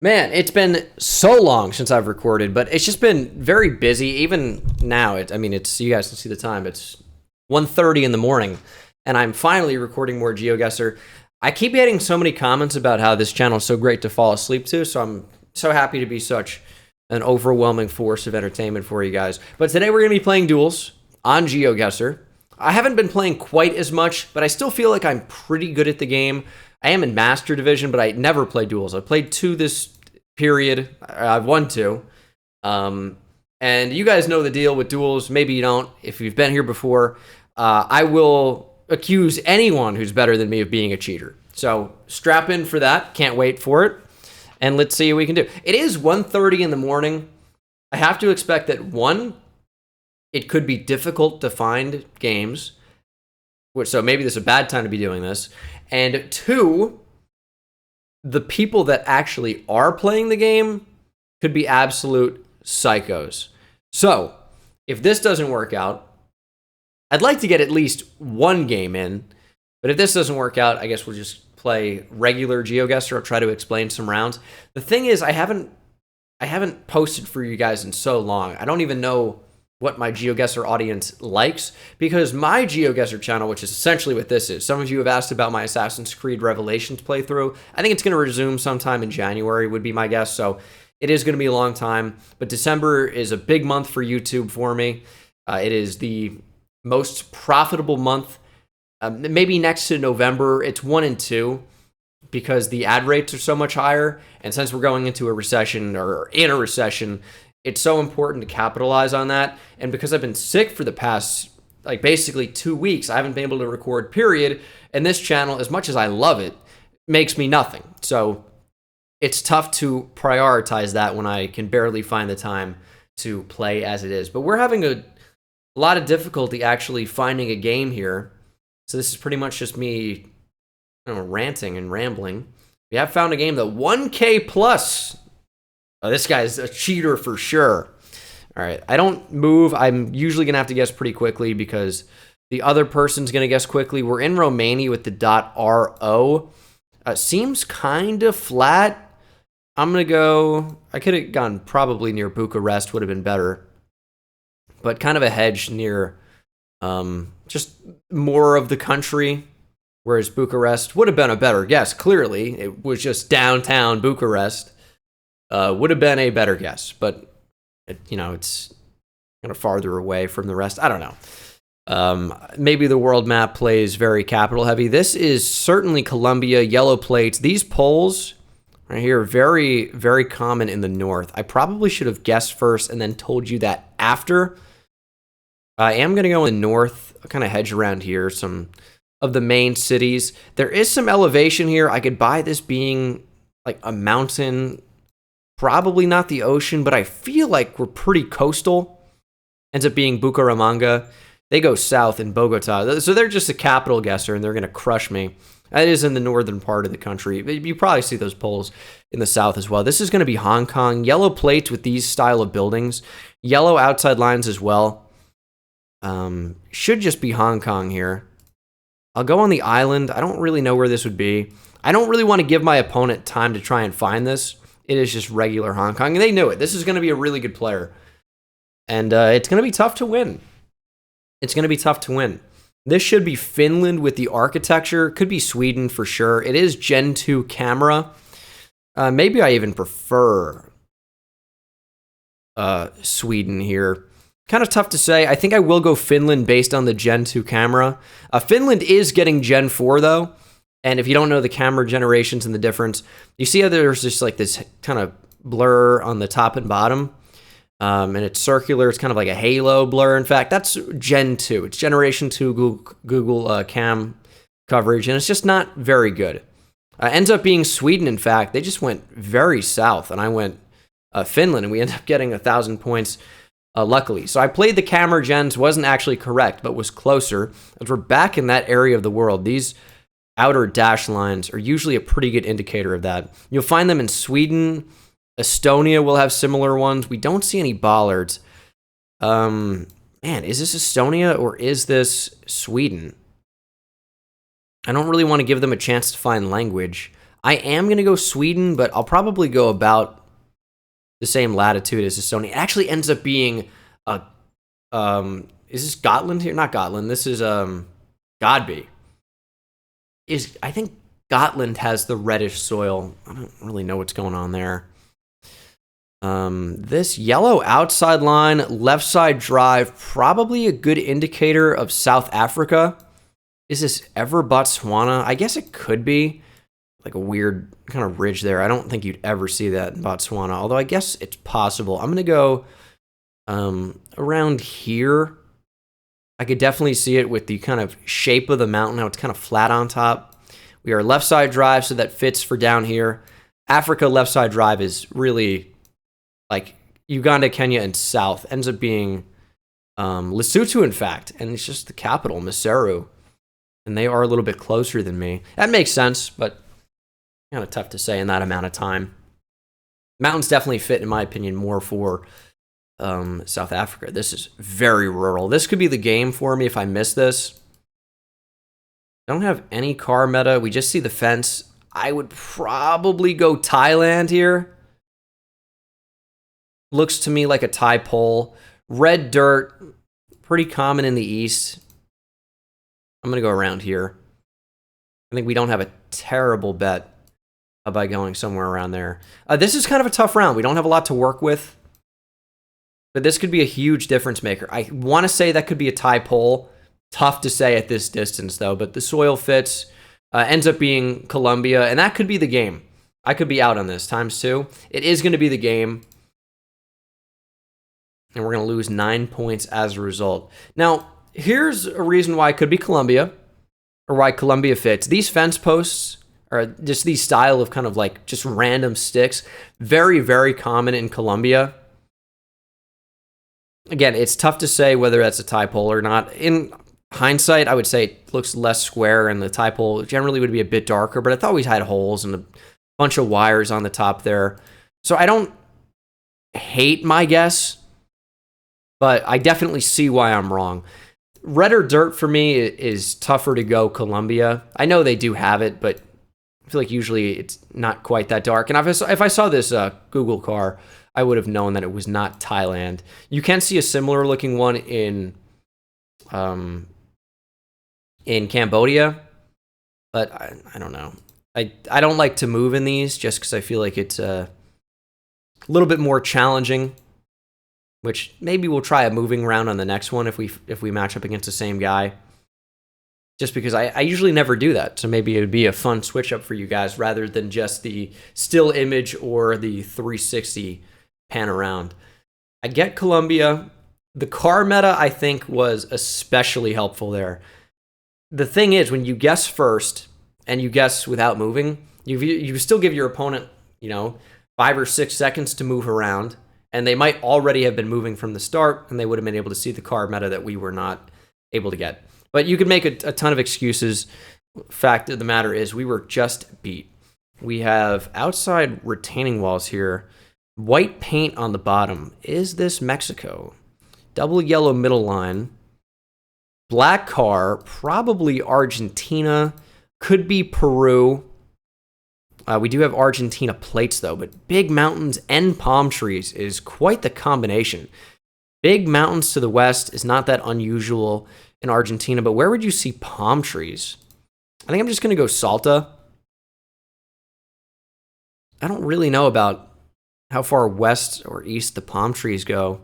Man, it's been so long since I've recorded, but it's just been very busy. Even now, I mean, it's you guys can see the time. It's 1:30 in the morning, and I'm finally recording more GeoGuessr. I keep getting so many comments about how this channel is so great to fall asleep to, so I'm so happy to be such an overwhelming force of entertainment for you guys. But today we're going to be playing duels on GeoGuessr. I haven't been playing quite as much, but I still feel like I'm pretty good at the game. I am in Master Division, but I never play duels. I played two this period. I've won two. And you guys know the deal with duels. Maybe you don't if you've been here before. I will accuse anyone who's better than me of being a cheater. So strap in for that. Can't wait for it. And let's see what we can do. It is 1:30 in the morning. I have to expect that, one, it could be difficult to find games, so maybe this is a bad time to be doing this. And two, the people that actually are playing the game could be absolute psychos. So if this doesn't work out, I'd like to get at least one game in. But if this doesn't work out, I guess we'll just play regular GeoGuessr. I'll try to explain some rounds. The thing is, I haven't posted for you guys in so long. I don't even know what my GeoGuessr audience likes, because my GeoGuessr channel, which is essentially what this is, some of you have asked about my Assassin's Creed Revelations playthrough. I think it's going to resume sometime in January, would be my guess, so it is going to be a long time. But December is a big month for YouTube for me. It is the most profitable month, maybe next to November. It's 1 and 2 because the ad rates are so much higher, and since we're going into a recession, or in a recession, it's so important to capitalize on that. And because I've been sick for the past, basically 2 weeks, I haven't been able to record, period. And this channel, as much as I love it, makes me nothing. So it's tough to prioritize that when I can barely find the time to play as it is. But we're having a lot of difficulty actually finding a game here. So this is pretty much just me, ranting and rambling. We have found a game, the 1K plus. Oh, this guy's a cheater for sure. All right, I don't move. I'm usually going to have to guess pretty quickly because the other person's going to guess quickly. We're in Romania with the .ro. Seems kind of flat. I'm going to go... I could have gone probably near Bucharest, would have been better. But kind of a hedge near just more of the country, whereas Bucharest would have been a better guess, clearly. It was just downtown Bucharest. Would have been a better guess, but it's kind of farther away from the rest. I don't know. Maybe the world map plays very capital heavy. This is certainly Colombia, yellow plates. These poles right here are very, very common in the north. I probably should have guessed first and then told you that after. I am going to go in the north, kind of hedge around here, some of the main cities. There is some elevation here. I could buy this being like a mountain. Probably not the ocean, but I feel like we're pretty coastal. Ends up being Bucaramanga. They go south in Bogota. So they're just a capital guesser, and they're going to crush me. That is in the northern part of the country. You probably see those poles in the south as well. This is going to be Hong Kong. Yellow plates with these style of buildings. Yellow outside lines as well. Should just be Hong Kong here. I'll go on the island. I don't really know where this would be. I don't really want to give my opponent time to try and find this. It is just regular Hong Kong, and they knew it. This is going to be a really good player, and it's going to be tough to win. It's going to be tough to win. This should be Finland with the architecture. Could be Sweden for sure. It is Gen 2 camera. Maybe I even prefer Sweden here. Kind of tough to say. I think I will go Finland based on the Gen 2 camera. Finland is getting Gen 4, though. And if you don't know the camera generations and the difference, you see how there's just like this kind of blur on the top and bottom. And it's circular. It's kind of like a halo blur. In fact, that's Gen 2. It's Generation 2 Google Cam coverage. And it's just not very good. Ends up being Sweden, in fact. They just went very south. And I went Finland. And we ended up getting 1,000 points, luckily. So I played the camera gens. Wasn't actually correct, but was closer. As we're back in that area of the world, these outer dash lines are usually a pretty good indicator of that. You'll find them in Sweden. Estonia will have similar ones. We don't see any bollards. Man, is this Estonia or is this Sweden? I don't really want to give them a chance to find language. I am going to go Sweden, but I'll probably go about the same latitude as Estonia. It actually ends up being a is this Gotland here? Not Gotland. This is Godby. I think Gotland has the reddish soil. I don't really know what's going on there. This yellow outside line, left side drive, probably a good indicator of South Africa. Is this ever Botswana? I guess it could be. Like a weird kind of ridge there. I don't think you'd ever see that in Botswana, although I guess it's possible. I'm going to go around here. I could definitely see it with the kind of shape of the mountain, how it's kind of flat on top. We are left side drive, so that fits for down here. Africa left side drive is really like Uganda, Kenya, and south. Ends up being Lesotho, in fact, and it's just the capital, Maseru. And they are a little bit closer than me. That makes sense, but kind of tough to say in that amount of time. Mountains definitely fit, in my opinion, more for South Africa. This is very rural. This could be the game for me if I miss this. I don't have any car meta. We just see the fence. I would probably go Thailand here. Looks to me like a Thai pole. Red dirt, pretty common in the east. I'm going to go around here. I think we don't have a terrible bet by going somewhere around there. This is kind of a tough round. We don't have a lot to work with, but this could be a huge difference maker. I want to say that could be a tie pole. Tough to say at this distance, though, but the soil fits. Ends up being Colombia, and that could be the game. I could be out on this ×2. It is going to be the game, and we're going to lose 9 points as a result. Now, here's a reason why it could be Colombia, or why Colombia fits. These fence posts, or just these style of kind of like just random sticks, very, very common in Colombia. Again, it's tough to say whether that's a tie pole or not. In hindsight, I would say it looks less square, and the tie pole generally would be a bit darker, but I thought we had holes and a bunch of wires on the top there. So I don't hate my guess, but I definitely see why I'm wrong. Red or dirt for me is tougher to go Colombia. I know they do have it, but I feel like usually it's not quite that dark. And if I saw this Google car, I would have known that it was not Thailand. You can see a similar looking one in Cambodia, but I don't know. I don't like to move in these just because I feel like it's a little bit more challenging, which maybe we'll try a moving round on the next one if we match up against the same guy. Just because I usually never do that. So maybe it would be a fun switch up for you guys rather than just the still image or the 360 pan around. I get Colombia. The car meta, I think, was especially helpful there. The thing is, when you guess first and you guess without moving, you still give your opponent, 5 or 6 seconds to move around, and they might already have been moving from the start, and they would have been able to see the car meta that we were not able to get. But you could make a ton of excuses. Fact of the matter is, we were just beat. We have outside retaining walls here. White paint on the bottom. Is this Mexico? Double yellow middle line. Black car. Probably Argentina. Could be Peru. We do have Argentina plates, though. But big mountains and palm trees is quite the combination. Big mountains to the west is not that unusual in Argentina, but where would you see palm trees? I think I'm just going to go Salta. I don't really know about how far west or east the palm trees go,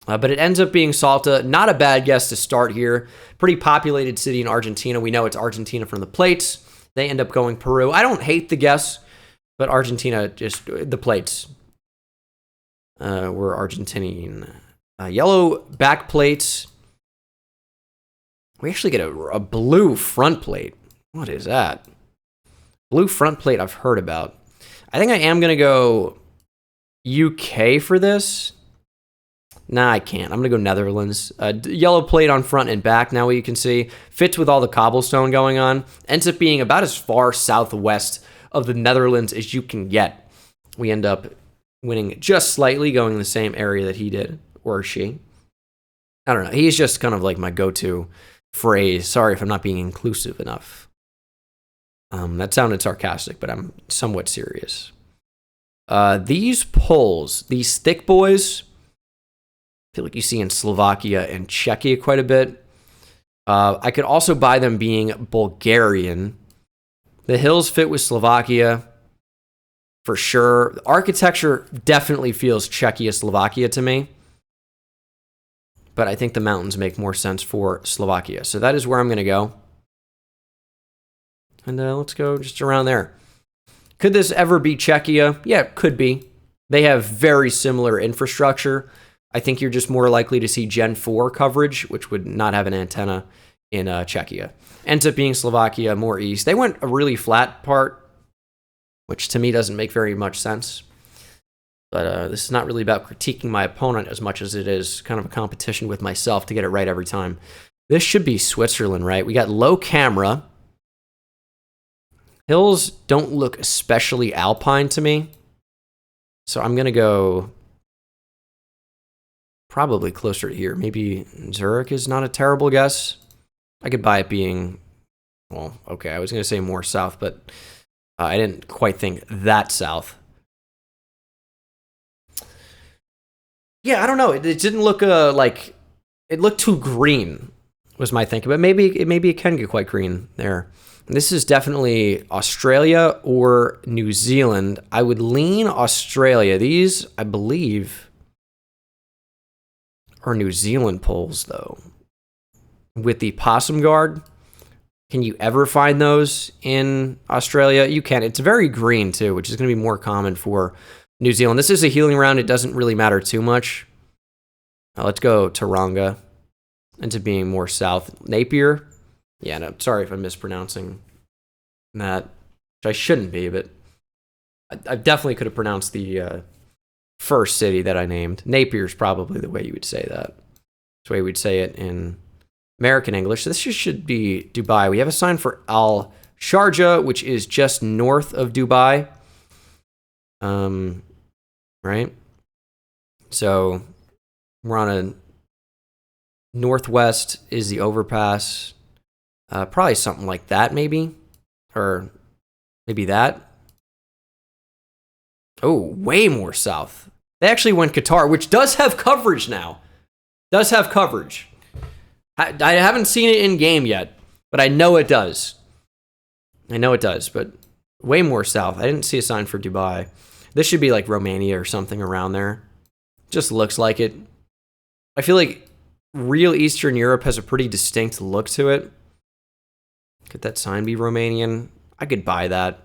but it ends up being Salta. Not a bad guess to start here. Pretty populated city in Argentina. We know it's Argentina from the plates. They end up going Peru. I don't hate the guess, but Argentina, just the plates were Argentinian. Yellow back plates. We actually get a blue front plate. What is that? Blue front plate I've heard about. I think I am going to go UK for this. Nah, I can't. I'm going to go Netherlands. Yellow plate on front and back, now what you can see. Fits with all the cobblestone going on. Ends up being about as far southwest of the Netherlands as you can get. We end up winning just slightly, going in the same area that he did, or she. I don't know. He's just kind of like my go-to phrase. Sorry if I'm not being inclusive enough. That sounded sarcastic, but I'm somewhat serious. These poles, these thick boys, I feel like you see in Slovakia and Czechia quite a bit. I could also buy them being Bulgarian. The hills fit with Slovakia for sure. The architecture definitely feels Czechoslovakia to me. But I think the mountains make more sense for Slovakia. So that is where I'm going to go. And let's go just around there. Could this ever be Czechia? Yeah, it could be. They have very similar infrastructure. I think you're just more likely to see Gen 4 coverage, which would not have an antenna in Czechia. Ends up being Slovakia, more east. They went a really flat part, which to me doesn't make very much sense. But this is not really about critiquing my opponent as much as it is kind of a competition with myself to get it right every time. This should be Switzerland, right? We got low camera. Hills don't look especially alpine to me. So I'm going to go probably closer to here. Maybe Zurich is not a terrible guess. I could buy it being, well, okay, I was going to say more south, but I didn't quite think that south. Yeah, I don't know. It didn't look like it looked too green was my thinking, but maybe it can get quite green there. And this is definitely Australia or New Zealand. I would lean Australia. These, I believe, are New Zealand poles, though. With the possum guard, can you ever find those in Australia? You can. It's very green, too, which is going to be more common for New Zealand. This is a healing round. It doesn't really matter too much. Let's go Taronga into being more south. Napier. Yeah, no, sorry if I'm mispronouncing that, which I shouldn't be, but I definitely could have pronounced the first city that I named. Napier's probably the way you would say that. That's the way we'd say it in American English. This should be Dubai. We have a sign for Al Sharjah, which is just north of Dubai. Right? So we're on a northwest is the overpass. Probably something like that, maybe. Or maybe that. Oh, way more south. They actually went Qatar, which does have coverage now. Does have coverage. I haven't seen it in game yet, but I know it does. I know it does, but way more south. I didn't see a sign for Dubai. This should be like Romania or something around there. Just looks like it. I feel like real Eastern Europe has a pretty distinct look to it. Could that sign be Romanian? I could buy that.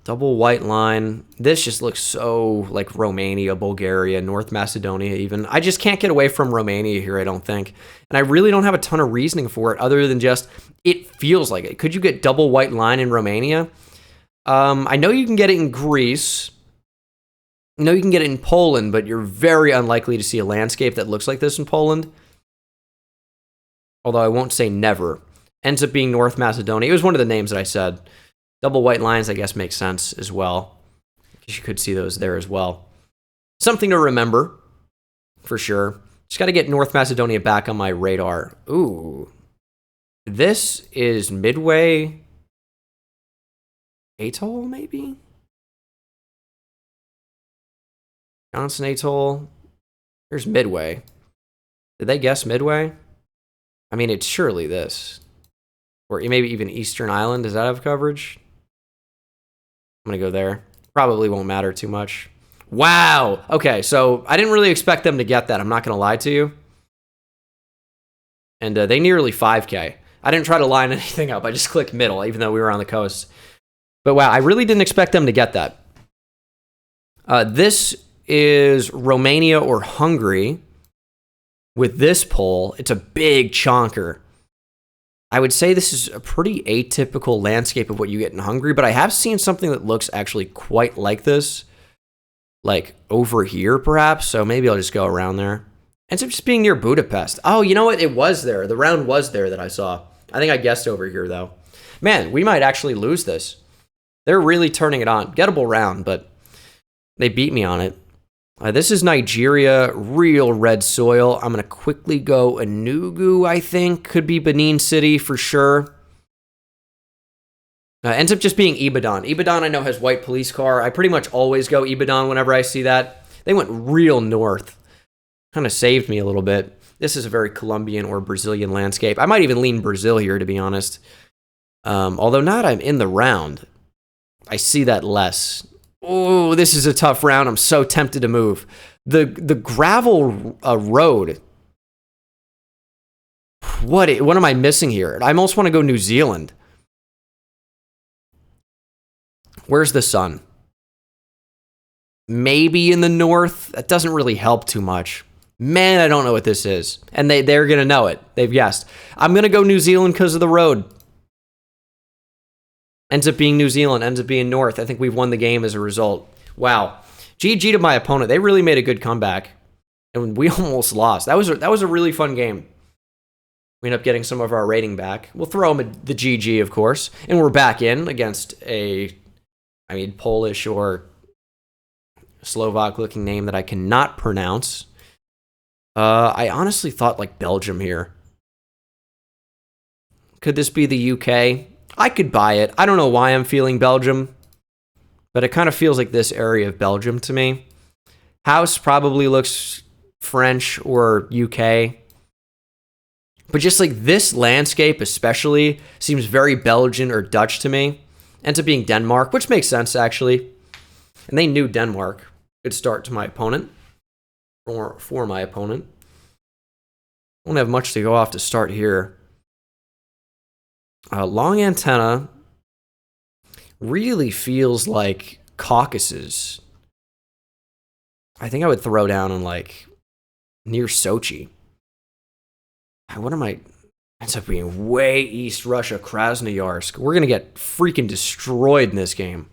Double white line. This just looks so like Romania, Bulgaria, North Macedonia even. I just can't get away from Romania here, I don't think. And I really don't have a ton of reasoning for it other than just it feels like it. Could you get double white line in Romania? I know you can get it in Greece. I know you can get it in Poland, but you're very unlikely to see a landscape that looks like this in Poland. Although I won't say never. Ends up being North Macedonia. It was one of the names that I said. Double white lines, I guess, makes sense as well. You could see those there as well. Something to remember, for sure. Just got to get North Macedonia back on my radar. Ooh. This is Midway Atoll, maybe? Johnson Atoll. Here's Midway. Did they guess Midway? I mean, it's surely this. Or maybe even Eastern Island. Does that have coverage? I'm going to go there. Probably won't matter too much. Wow. Okay, so I didn't really expect them to get that. I'm not going to lie to you. And they nearly 5K. I didn't try to line anything up. I just clicked middle, even though we were on the coast. But wow, I really didn't expect them to get that. This is Romania or Hungary. With this pole, it's a big chonker. I would say this is a pretty atypical landscape of what you get in Hungary, but I have seen something that looks actually quite like this. Like over here, perhaps. So maybe I'll just go around there. Ends up just being near Budapest. Oh, you know what? It was there. The round was there that I saw. I think I guessed over here, though. Man, we might actually lose this. They're really turning it on. Gettable round, but they beat me on it. This is Nigeria, real red soil. I'm going to quickly go Enugu, I think. Could be Benin City for sure. Ends up just being Ibadan. Ibadan, I know, has white police car. I pretty much always go Ibadan whenever I see that. They went real north. Kind of saved me a little bit. This is a very Colombian or Brazilian landscape. I might even lean Brazil here, to be honest. Although now that I'm in the round, I see that less. Oh, this is a tough round. I'm so tempted to move. The gravel road. What am I missing here? I almost want to go New Zealand. Where's the sun? Maybe in the north. That doesn't really help too much. Man, I don't know what this is. And they're going to know it. They've guessed. I'm going to go New Zealand because of the road. Ends up being New Zealand. Ends up being north. I think we've won the game as a result. Wow. GG to my opponent. They really made a good comeback. And we almost lost. That was a really fun game. We end up getting some of our rating back. We'll throw them the GG, of course. And we're back in against Polish or Slovak-looking name that I cannot pronounce. I honestly thought like Belgium here. Could this be the UK? I could buy it. I don't know why I'm feeling Belgium, but it kind of feels like this area of Belgium to me. House probably looks French or UK. But just like this landscape especially seems very Belgian or Dutch to me. Ends up being Denmark, which makes sense actually. And they knew Denmark. Good start to my opponent. Or for my opponent. Won't have much to go off to start here. Long antenna really feels like Caucasus. I think I would throw down on like near Sochi. What am I? Ends up being way East Russia, Krasnoyarsk. We're going to get freaking destroyed in this game.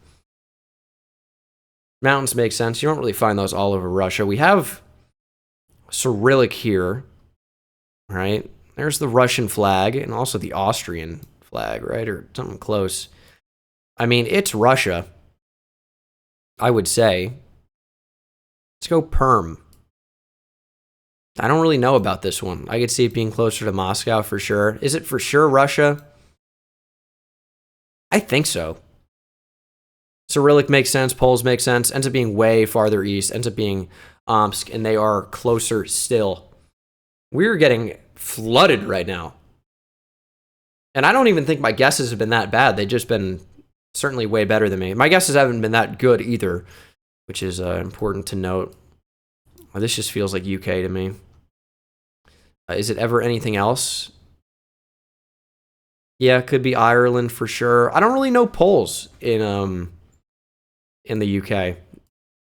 Mountains make sense. You don't really find those all over Russia. We have Cyrillic here, right? There's the Russian flag and also the Austrian flag, right? Or something close. I mean, it's Russia, I would say. Let's go Perm. I don't really know about this one. I could see it being closer to Moscow for sure. Is it for sure Russia? I think so. Cyrillic makes sense. Poles make sense. Ends up being way farther east. Ends up being Omsk, and they are closer still. We're getting flooded right now. And I don't even think my guesses have been that bad. They've just been certainly way better than me. My guesses haven't been that good either, which is important to note. This just feels like UK to me. Is it ever anything else? Yeah, it could be Ireland for sure. I don't really know Poles in the UK.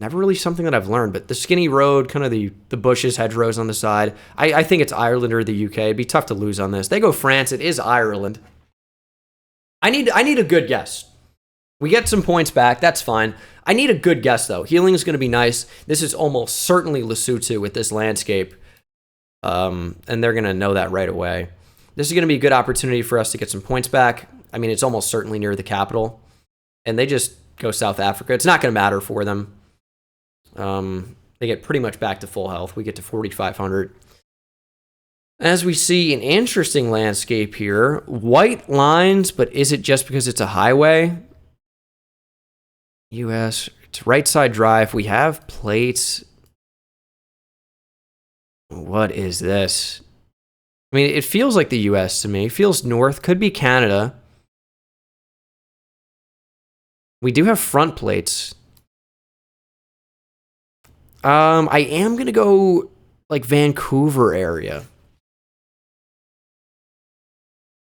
Never really something that I've learned, but the skinny road, kind of the bushes, hedgerows on the side. I think it's Ireland or the UK. It'd be tough to lose on this. They go France. It is Ireland. I need a good guess. We get some points back. That's fine. I need a good guess, though. Healing is going to be nice. This is almost certainly Lesotho with this landscape. And they're going to know that right away. This is going to be a good opportunity for us to get some points back. I mean, it's almost certainly near the capital. And they just go South Africa. It's not going to matter for them. They get pretty much back to full health. We get to 4,500. As we see an interesting landscape here, white lines, but is it just because it's a highway? US, it's right side drive. We have plates. What is this? I mean, it feels like the US to me. It feels north. Could be Canada. We do have front plates. I am going to go like Vancouver area.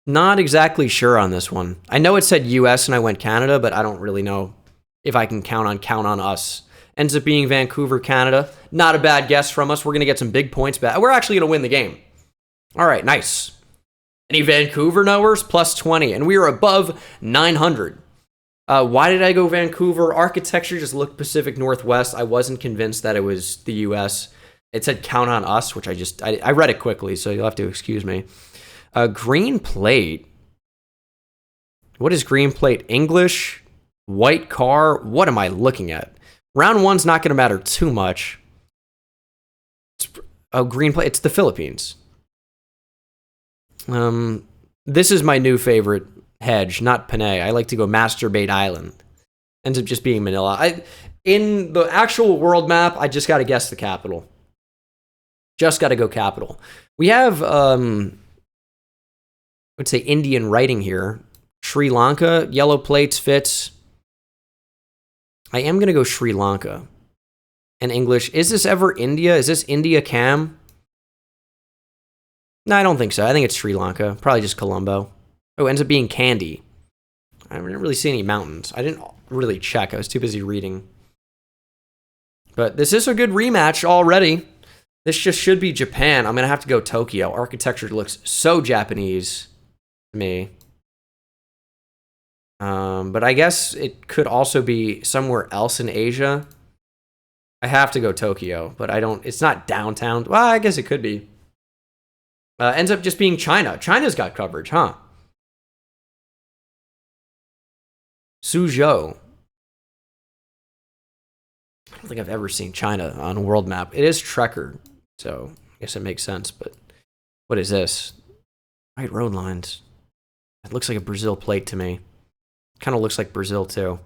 Not exactly sure on this one. I know it said US and I went Canada, but I don't really know if I can count on us. Ends up being Vancouver, Canada. Not a bad guess from us. We're going to get some big points back. We're actually going to win the game. All right, nice. Any Vancouver knowers? Plus 20. And we are above 900. Why did I go Vancouver? Architecture just looked Pacific Northwest. I wasn't convinced that it was the US. It said count on us, which I read it quickly, so you'll have to excuse me. Green plate. What is green plate? English? White car? What am I looking at? Round one's not going to matter too much. Green plate. It's the Philippines. This is my new favorite hedge, not Panay. I like to go Masturbate Island. Ends up just being Manila. In the actual world map, I just got to guess the capital. Just got to go capital. We have, I would say Indian writing here. Sri Lanka, yellow plates fits. I am going to go Sri Lanka. And English. Is this ever India? Is this India Cam? No, I don't think so. I think it's Sri Lanka. Probably just Colombo. Oh, it ends up being Kandy. I didn't really see any mountains. I didn't really check. I was too busy reading. But this is a good rematch already. This just should be Japan. I'm going to have to go Tokyo. Architecture looks so Japanese to me. But I guess it could also be somewhere else in Asia. I have to go Tokyo, but I don't. It's not downtown. Well, I guess it could be. Ends up just being China. China's got coverage, huh? Suzhou. I don't think I've ever seen China on a world map. It is Trekker, so I guess it makes sense. But what is this? Right road lines. It looks like a Brazil plate to me. Kind of looks like Brazil too.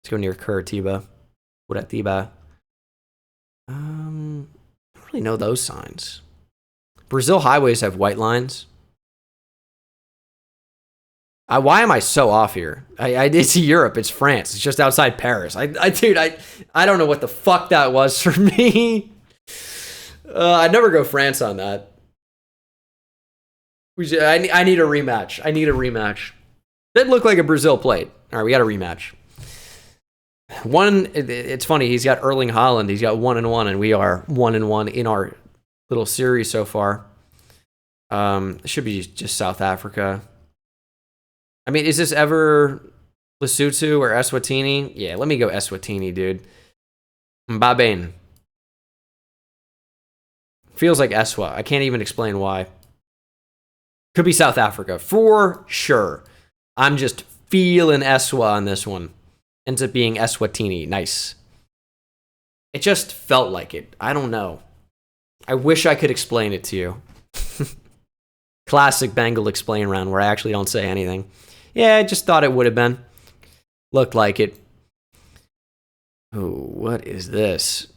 Let's go near Curitiba. Curitiba. I don't really know those signs. Brazil highways have white lines. Why am I so off here? It's Europe. It's France. It's just outside Paris. Dude, I don't know what the fuck that was for me. I'd never go France on that. I need a rematch. I need a rematch. Did look like a Brazil plate. All right, we got a rematch. It's funny. He's got Erling Haaland. He's got 1-1, and we are 1-1 in our little series so far. It should be just South Africa. I mean, is this ever Lesotho or Eswatini? Yeah, let me go Eswatini, dude. Mbaben. Feels like Eswa. I can't even explain why. Could be South Africa, for sure. I'm just feeling Eswa on this one. Ends up being Eswatini. Nice. It just felt like it. I don't know. I wish I could explain it to you. Classic Bengal explain round where I actually don't say anything. Yeah, I just thought it would have been. Looked like it. Oh, what is this?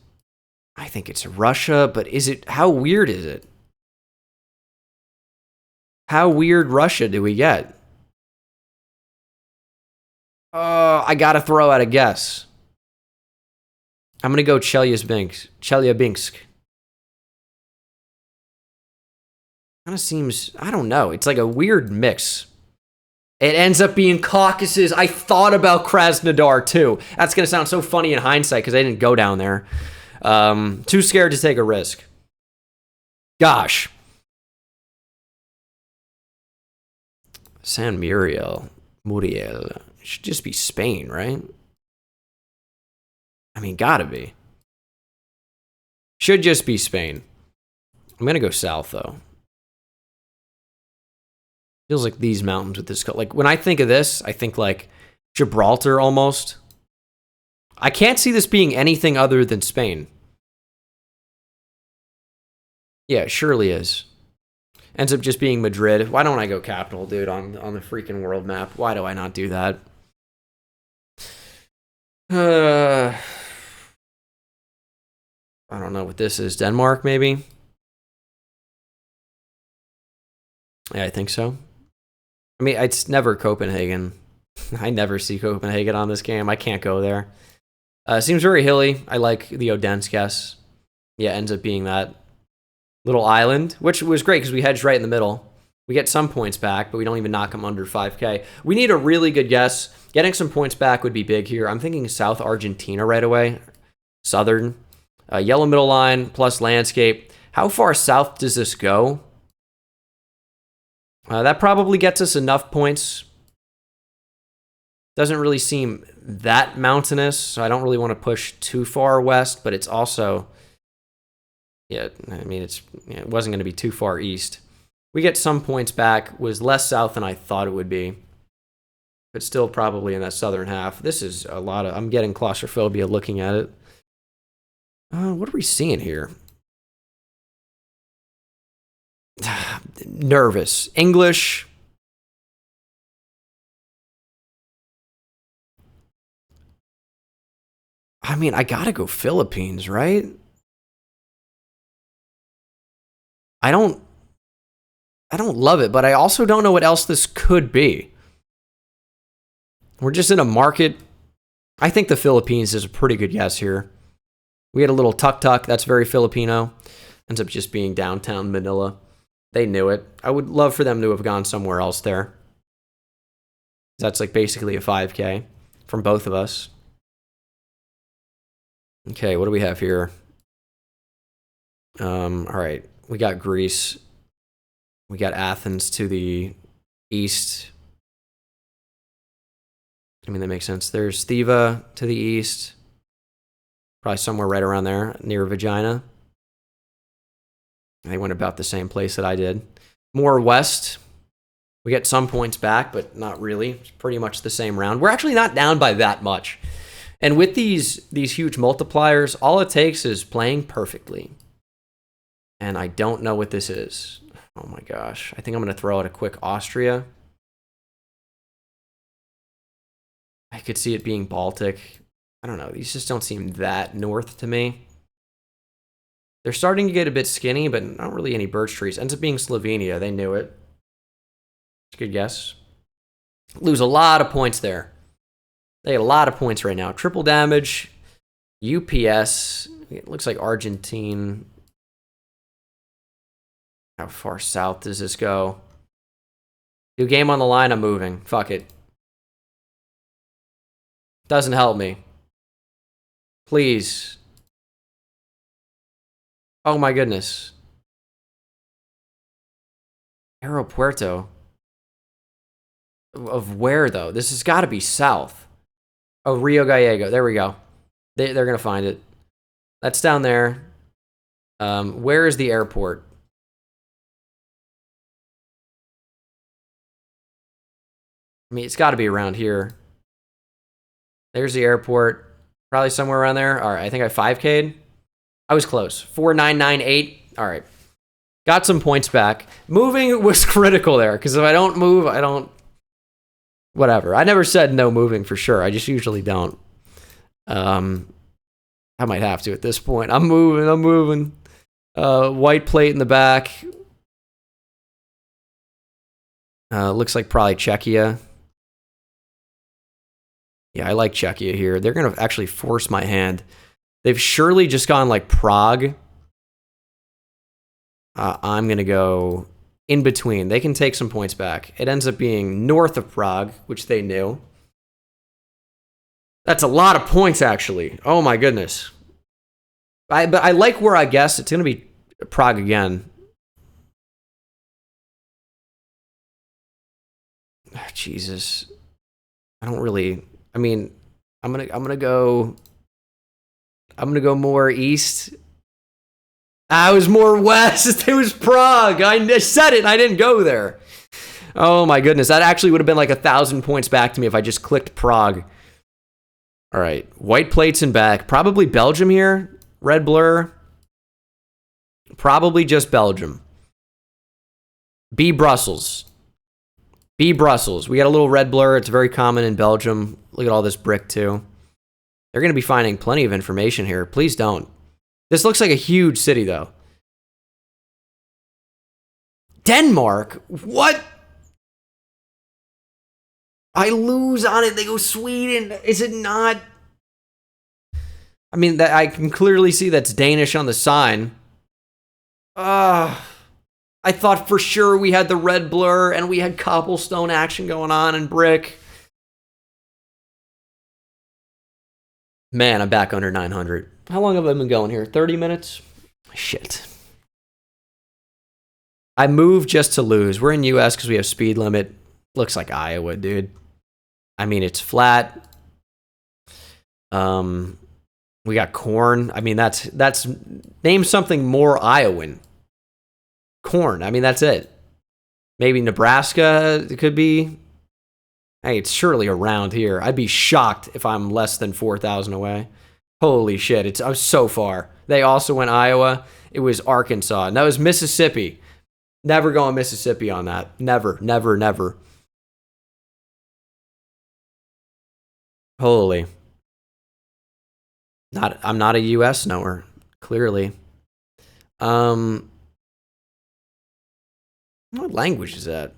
I think it's Russia, but is it... How weird is it? How weird Russia do we get? I gotta throw out a guess. I'm gonna go Chelyabinsk. Kind of seems... I don't know. It's like a weird mix. It ends up being Caucasus. I thought about Krasnodar, too. That's going to sound so funny in hindsight because I didn't go down there. Too scared to take a risk. Gosh. San Muriel. It should just be Spain, right? I mean, gotta be. Should just be Spain. I'm going to go south, though. Feels like these mountains with this, like when I think of this, I think like Gibraltar almost. I can't see this being anything other than Spain. Yeah, it surely is. Ends up just being Madrid. Why don't I go capital, dude, on the freaking world map? Why do I not do that? I don't know what this is. Denmark, maybe? Yeah, I think so. I mean, it's never Copenhagen. I never see Copenhagen on this game. I can't go there. Seems very hilly. I like the Odense guess. Yeah, ends up being that little island, which was great because we hedged right in the middle. We get some points back, but we don't even knock them under 5K. We need a really good guess. Getting some points back would be big here. I'm thinking South Argentina right away. Southern. Yellow middle line plus landscape. How far south does this go? That probably gets us enough points. Doesn't really seem that mountainous, so I don't really want to push too far west, but it's also... Yeah, I mean, it wasn't going to be too far east. We get some points back. Was less south than I thought it would be. But still probably in that southern half. This is a lot of... I'm getting claustrophobia looking at it. What are we seeing here? Nervous. English. I mean, I gotta go Philippines, right? I don't love it, but I also don't know what else this could be. We're just in a market. I think the Philippines is a pretty good guess here. We had a little tuk-tuk. That's very Filipino. Ends up just being downtown Manila. They knew it. I would love for them to have gone somewhere else there. That's like basically a 5K from both of us. Okay, what do we have here? All right. We got Greece. We got Athens to the east. I mean, that makes sense. There's Thiva to the east. Probably somewhere right around there, near Vagina. They went about the same place that I did. More west. We get some points back, but not really. It's pretty much the same round. We're actually not down by that much. And with these huge multipliers, all it takes is playing perfectly. And I don't know what this is. Oh my gosh. I think I'm going to throw out a quick Austria. I could see it being Baltic. I don't know. These just don't seem that north to me. They're starting to get a bit skinny, but not really any birch trees. Ends up being Slovenia. They knew it. Good guess. Lose a lot of points there. They get a lot of points right now. Triple damage. UPS. It looks like Argentine. How far south does this go? Do game on the line, I'm moving. Fuck it. Doesn't help me. Please. Oh my goodness. Aeropuerto. Of where, though? This has got to be south. Oh, Rio Gallego. There we go. They're going to find it. That's down there. Where is the airport? I mean, it's got to be around here. There's the airport. Probably somewhere around there. All right, I think I 5K'd. I was close. 4998. All right. Got some points back. Moving was critical there, because if I don't move, I don't... Whatever. I never said no moving for sure. I just usually don't. I might have to at this point. I'm moving. White plate in the back. Looks like probably Czechia. Yeah, I like Czechia here. They're going to actually force my hand. They've surely just gone like Prague. I'm going to go in between. They can take some points back. It ends up being north of Prague, which they knew. That's a lot of points, actually. Oh, my goodness. But I like where I guess. It's going to be Prague again. Oh, Jesus. I don't really... I mean, I'm gonna go more east. I was more west. It was Prague. I said it. I didn't go there. Oh my goodness, that actually would have been like 1,000 points back to me if I just clicked Prague. All right, white plates in back. Probably Belgium here. Red blur. Probably just Belgium. B Brussels. B Brussels. We got a little red blur. It's very common in Belgium. Look at all this brick, too. They're going to be finding plenty of information here. Please don't. This looks like a huge city, though. Denmark? What? I lose on it. They go Sweden. Is it not? I mean, I can clearly see that's Danish on the sign. I thought for sure we had the red blur and we had cobblestone action going on and brick. Man, I'm back under 900. How long have I been going here? 30 minutes? Shit. I moved just to lose. We're in US because we have speed limit. Looks like Iowa, dude. I mean, it's flat. We got corn. I mean, that's name something more Iowan. Corn. I mean, that's it. Maybe Nebraska it could be. Hey, it's surely around here. I'd be shocked if I'm less than 4,000 away. Holy shit, I'm so far. They also went Iowa. It was Arkansas. And that was Mississippi. Never going Mississippi on that. Never, never, never. Holy. I'm not a US knower, clearly. What language is that?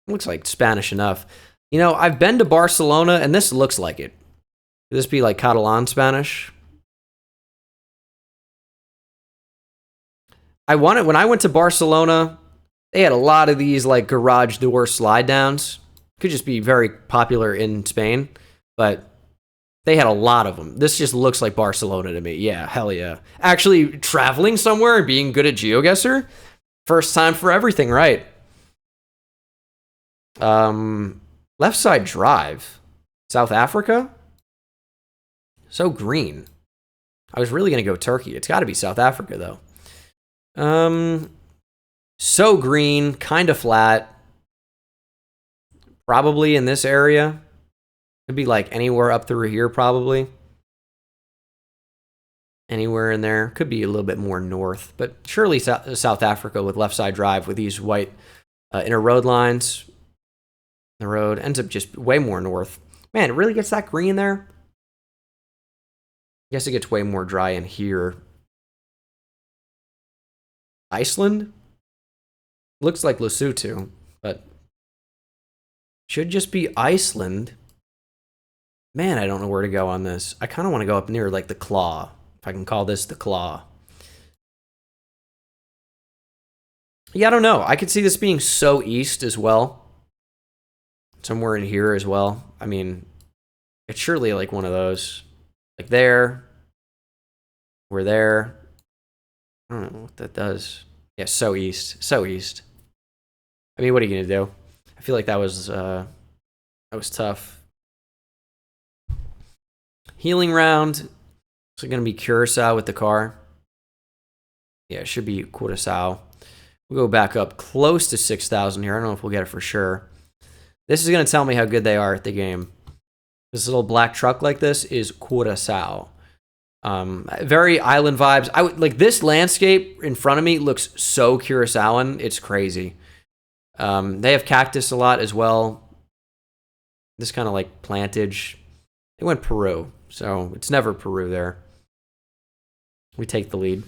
Looks like Spanish enough. You know, I've been to Barcelona, and this looks like it. Could this be like Catalan Spanish? When I went to Barcelona, they had a lot of these like garage door slide downs. Could just be very popular in Spain, but they had a lot of them. This just looks like Barcelona to me. Yeah, hell yeah. Actually, traveling somewhere and being good at GeoGuessr, first time for everything, right? Left side drive, South Africa. So green. I was really gonna go Turkey. It's got to be South Africa though. So green, kind of flat. Probably in this area. Could be like anywhere up through here, probably. Anywhere in there. Could be a little bit more north, but surely South Africa with left side drive with these white inner road lines. The road ends up just way more north. Man, it really gets that green there. I guess it gets way more dry in here. Iceland? Looks like Lesotho, but should just be Iceland. Man, I don't know where to go on this. I kind of want to go up near like the claw. If I can call this the claw. Yeah, I don't know. I could see this being so east as well. Somewhere in here as well. I mean, it's surely like one of those. Like there. We're there. I don't know what that does. Yeah, so east. So east. I mean, what are you going to do? I feel like that was tough. Healing round. Is it going to be Curacao with the car? Yeah, it should be Curacao. We'll go back up close to 6,000 here. I don't know if we'll get it for sure. This is going to tell me how good they are at the game. This little black truck like this is Curacao. Very island vibes. I would like this landscape in front of me looks so Curaçaoan. It's crazy. They have cactus a lot as well. This kind of like plantage. They went Peru, so it's never Peru there. We take the lead.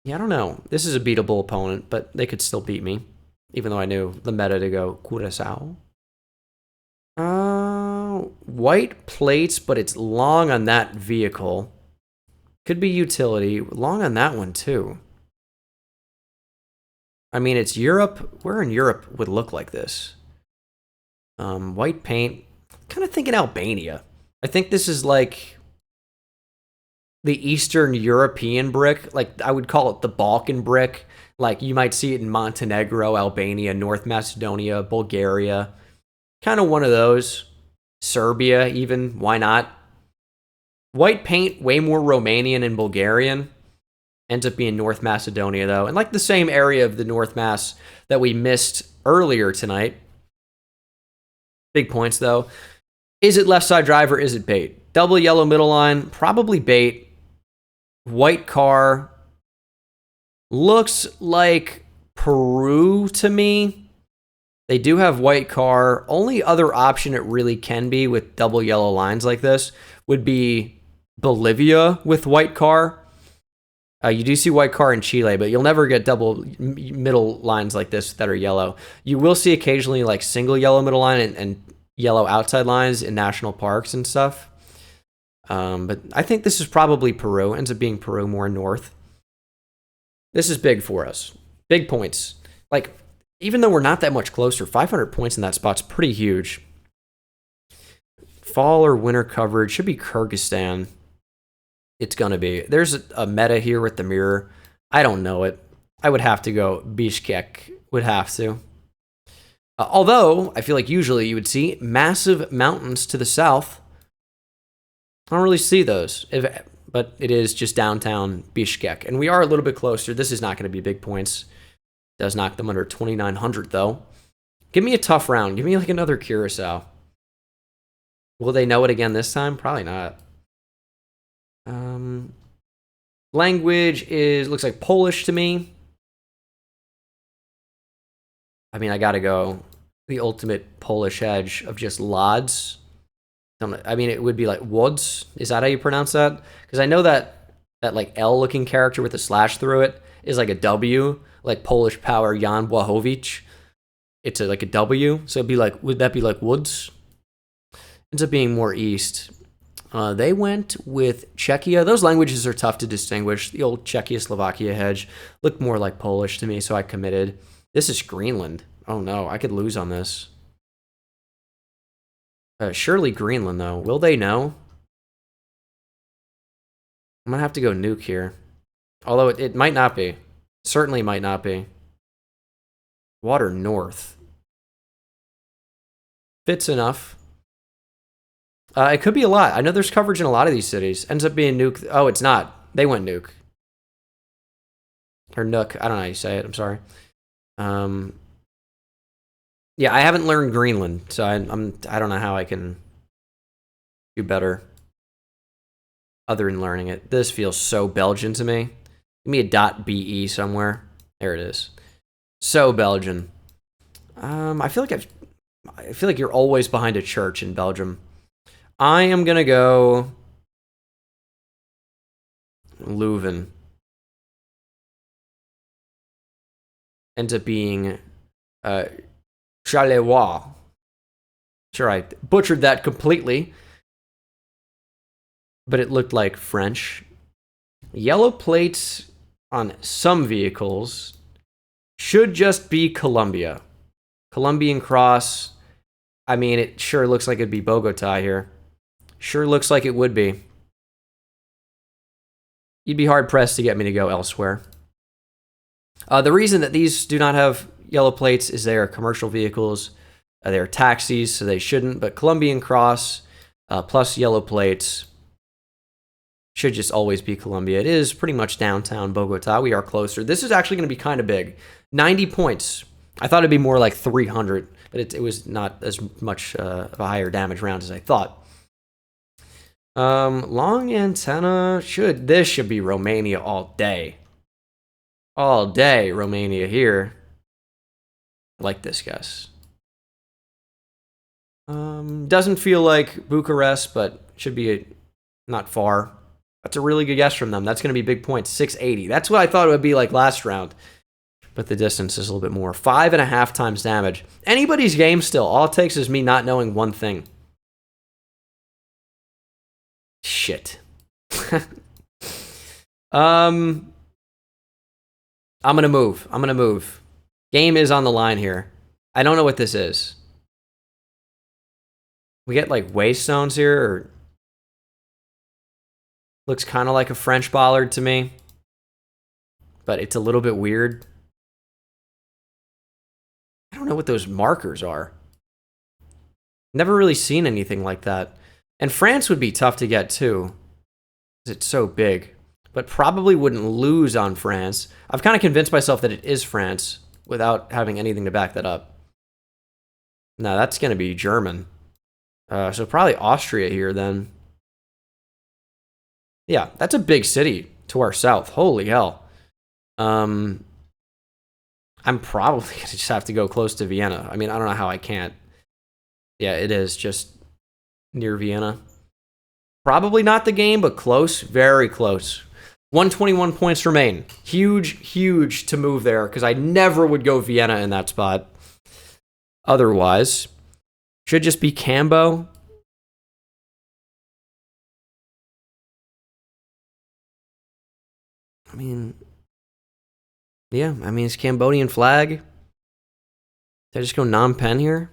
Yeah, I don't know. This is a beatable opponent, but they could still beat me, even though I knew the meta to go Curaçao. White plates, but it's long on that vehicle. Could be utility. Long on that one, too. I mean, it's Europe. Where in Europe would look like this? White paint. Kind of thinking Albania. I think this is like the Eastern European brick. Like, I would call it the Balkan brick. Like, you might see it in Montenegro, Albania, North Macedonia, Bulgaria. Kind of one of those. Serbia, even. Why not? White paint, way more Romanian and Bulgarian. Ends up being North Macedonia, though. And like the same area of the North Mass that we missed earlier tonight. Big points, though. Is it left side drive or is it bait? Double yellow middle line, probably bait. White car. Looks like Peru to me. They do have white car. Only other option it really can be with double yellow lines like this would be Bolivia with white car. You do see white car in Chile, but you'll never get double middle lines like this that are yellow. You will see occasionally like single yellow middle line and yellow outside lines in national parks and stuff. But I think this is probably Peru. Ends up being Peru more north. This is big for us. Big points. Like, even though we're not that much closer, 500 points in that spot's pretty huge. Fall or winter coverage should be Kyrgyzstan. It's going to be. There's a meta here with the mirror. I don't know it. I would have to go Bishkek. Would have to. Although, I feel like usually you would see massive mountains to the south. I don't really see those. But it is just downtown Bishkek. And we are a little bit closer. This is not going to be big points. Does knock them under 2,900, though. Give me a tough round. Give me like another Curacao. Will they know it again this time? Probably not. Language looks like Polish to me. I mean, I gotta go the ultimate Polish edge of just Lodz. I mean, it would be like Woods. Is that how you pronounce that? Because I know that like L-looking character with a slash through it is like a W, like Polish power Jan Błachowicz. It's like a W, so it'd be like, would that be like Woods? Ends up being more east. They went with Czechia. Those languages are tough to distinguish. The old Czechoslovakia hedge looked more like Polish to me, so I committed. This is Greenland. Oh no, I could lose on this. Surely Greenland, though. Will they know? I'm gonna have to go nuke here. Although it might not be. Certainly might not be. Water north. Fits enough. It could be a lot. I know there's coverage in a lot of these cities. Ends up being nuke. Oh, it's not. They went nuke. Or nook. I don't know how you say it. I'm sorry. Yeah, I haven't learned Greenland, so I don't know how I can do better other than learning it. This feels so Belgian to me. Give me a .be somewhere. There it is. So Belgian. I feel like you're always behind a church in Belgium. I am gonna go Leuven. Ends up being Charleroi. Sure, I butchered that completely, but it looked like French. Yellow plates on some vehicles should just be Colombia. Colombian cross. I mean, it sure looks like it'd be Bogota here. Sure looks like it would be. You'd be hard-pressed to get me to go elsewhere. The reason that these do not have yellow plates is they are commercial vehicles. They are taxis, so they shouldn't. But Colombian cross plus yellow plates should just always be Colombia. It is pretty much downtown Bogota. We are closer. This is actually going to be kind of big. 90 points. I thought it'd be more like 300, but it was not as much of a higher damage round as I thought. Long antenna this should be Romania all day. All day, Romania here. I like this guess. Doesn't feel like Bucharest, but should be not far. That's a really good guess from them. That's going to be big points. 680. That's what I thought it would be like last round. But the distance is a little bit more. 5.5 times damage. Anybody's game still. All it takes is me not knowing one thing. Shit. I'm gonna move. Game is on the line here. I don't know what this is. We get like waystones here, or looks kind of like a French bollard to me, but it's a little bit weird. I don't know what those markers are. Never really seen anything like that. And France would be tough to get too, because it's so big. But probably wouldn't lose on France. I've kind of convinced myself that it is France without having anything to back that up. No, that's going to be German. So probably Austria here then. Yeah, that's a big city to our south. Holy hell. I'm probably going to just have to go close to Vienna. I mean, I don't know how I can't. Yeah, it is just near Vienna. Probably not the game, but close. Very close. 121 points remain. Huge to move there, because I never would go Vienna in that spot. Otherwise, should just be Cambo. I mean, yeah, I mean, it's Cambodian flag. Did I just go Phnom Penh here?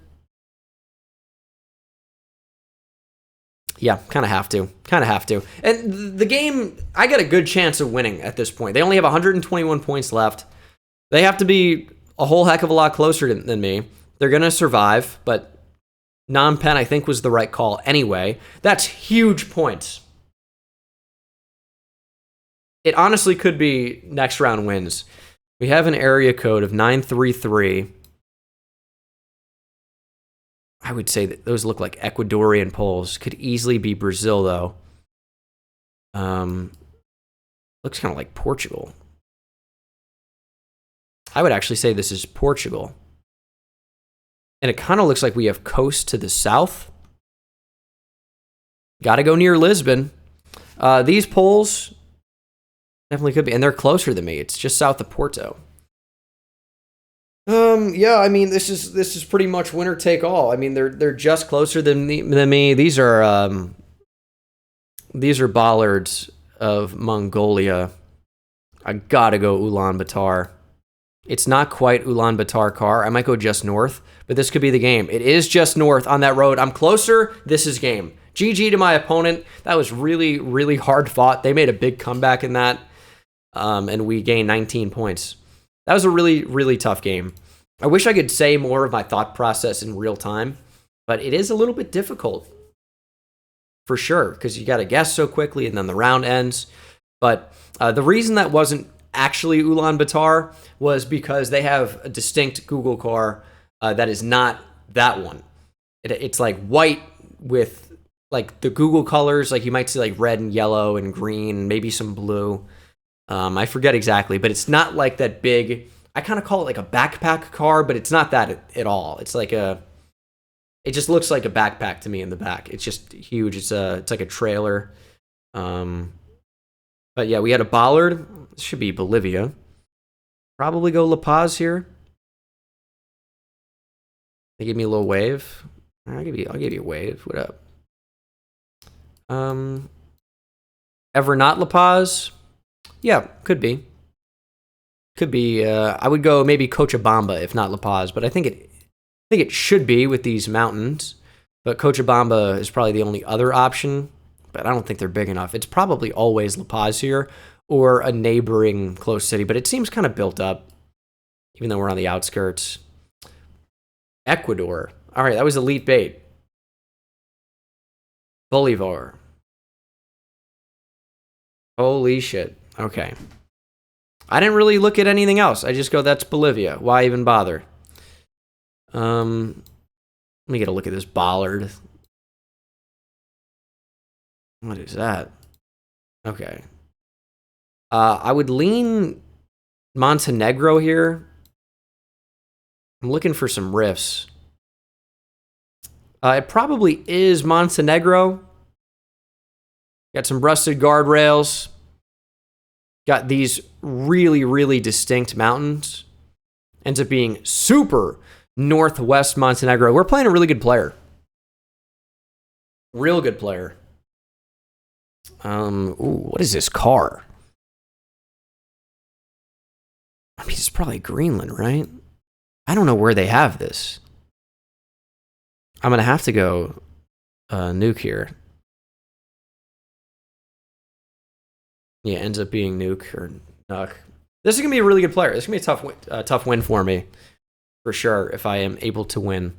Yeah, kind of have to. And the game, I got a good chance of winning at this point. They only have 121 points left. They have to be a whole heck of a lot closer than me. They're going to survive, but Phnom Penh, I think, was the right call anyway. That's huge points. It honestly could be next round wins. We have an area code of 933. I would say that those look like Ecuadorian poles. Could easily be Brazil, though. Looks kind of like Portugal. I would actually say this is Portugal. And it kind of looks like we have coast to the south. Got to go near Lisbon. These polls definitely could be, and they're closer than me. It's just south of Porto. Yeah, I mean, this is pretty much winner take all. I mean, they're just closer than me. These are bollards of Mongolia. I gotta go Ulaanbaatar. It's not quite Ulaanbaatar car. I might go just north, but this could be the game. It is just north on that road. I'm closer. This is game. GG to my opponent. That was really, really hard fought. They made a big comeback in that, and we gained 19 points. That was a really, really tough game. I wish I could say more of my thought process in real time, but it is a little bit difficult for sure because you got to guess so quickly and then the round ends. But the reason that wasn't actually Ulaanbaatar was because they have a distinct Google car that is not that one. It's like white with like the Google colors, like you might see like red and yellow and green, maybe some blue. I forget exactly, but it's not like that big. I kind of call it like a backpack car, but it's not that at all. It's like it just looks like a backpack to me in the back. It's just huge. It's like a trailer. But yeah, we had a bollard. This should be Bolivia. Probably go La Paz here. They give me a little wave. I'll give you a wave. What up? Ever not La Paz? Yeah, could be. Could be. I would go maybe Cochabamba if not La Paz, but I think it should be with these mountains. But Cochabamba is probably the only other option, but I don't think they're big enough. It's probably always La Paz here or a neighboring close city, but it seems kind of built up, even though we're on the outskirts. Ecuador. All right, that was elite bait. Bolivar. Holy shit. Okay. I didn't really look at anything else. I just go, that's Bolivia. Why even bother? Let me get a look at this bollard. What is that? Okay. I would lean Montenegro here. I'm looking for some riffs. It probably is Montenegro. Got some rusted guardrails. Got these really, really distinct mountains. Ends up being super northwest Montenegro. We're playing a really good player. Real good player. Ooh, what is this car? I mean, it's probably Greenland, right? I don't know where they have this. I'm going to have to go nuke here. Yeah, ends up being nuke or nuck. This is going to be a really good player. This is going to be a tough win for me, for sure, if I am able to win.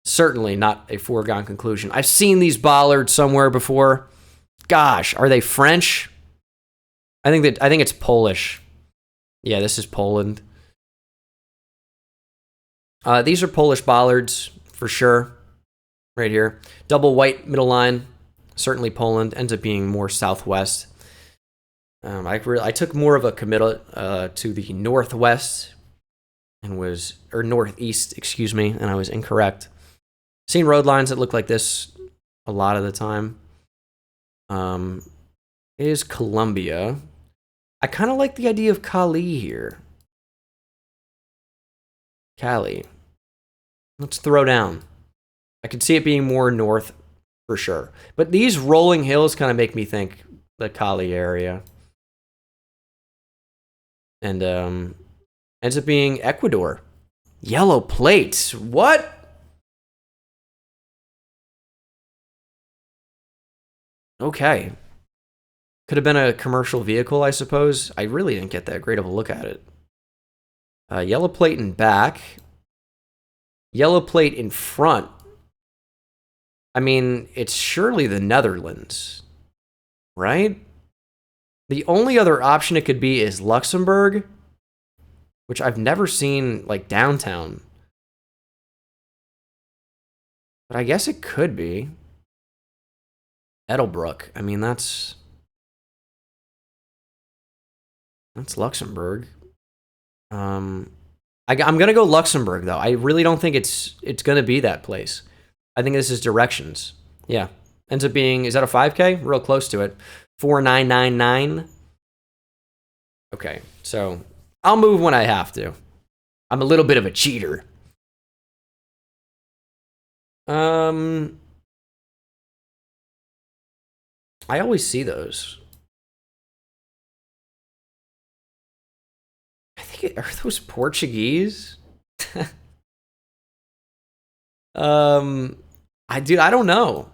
Certainly not a foregone conclusion. I've seen these bollards somewhere before. Gosh, are they French? I think it's Polish. Yeah, this is Poland. These are Polish bollards for sure. Right here, double white middle line. Certainly Poland. Ends up being more southwest. I took more of a committal to the northwest or northeast, excuse me, and I was incorrect. Seen road lines that look like this a lot of the time. It is Colombia. I kind of like the idea of Cali here. Cali. Let's throw down. I could see it being more north for sure. But these rolling hills kind of make me think the Cali area. And ends up being Ecuador. Yellow plates. What? Okay. Could have been a commercial vehicle, I suppose. I really didn't get that great of a look at it. Yellow plate in back. Yellow plate in front. I mean, it's surely the Netherlands, right? The only other option it could be is Luxembourg, which I've never seen, like, downtown. But I guess it could be. Edelbrook. I mean, that's Luxembourg. I'm gonna go Luxembourg though. I really don't think it's gonna be that place. I think this is directions. Yeah, Ends up being, is that a 5K? Real close to it. 4999. Okay, so I'll move when I have to. I'm a little bit of a cheater. I always see those. I think are those Portuguese? I don't know.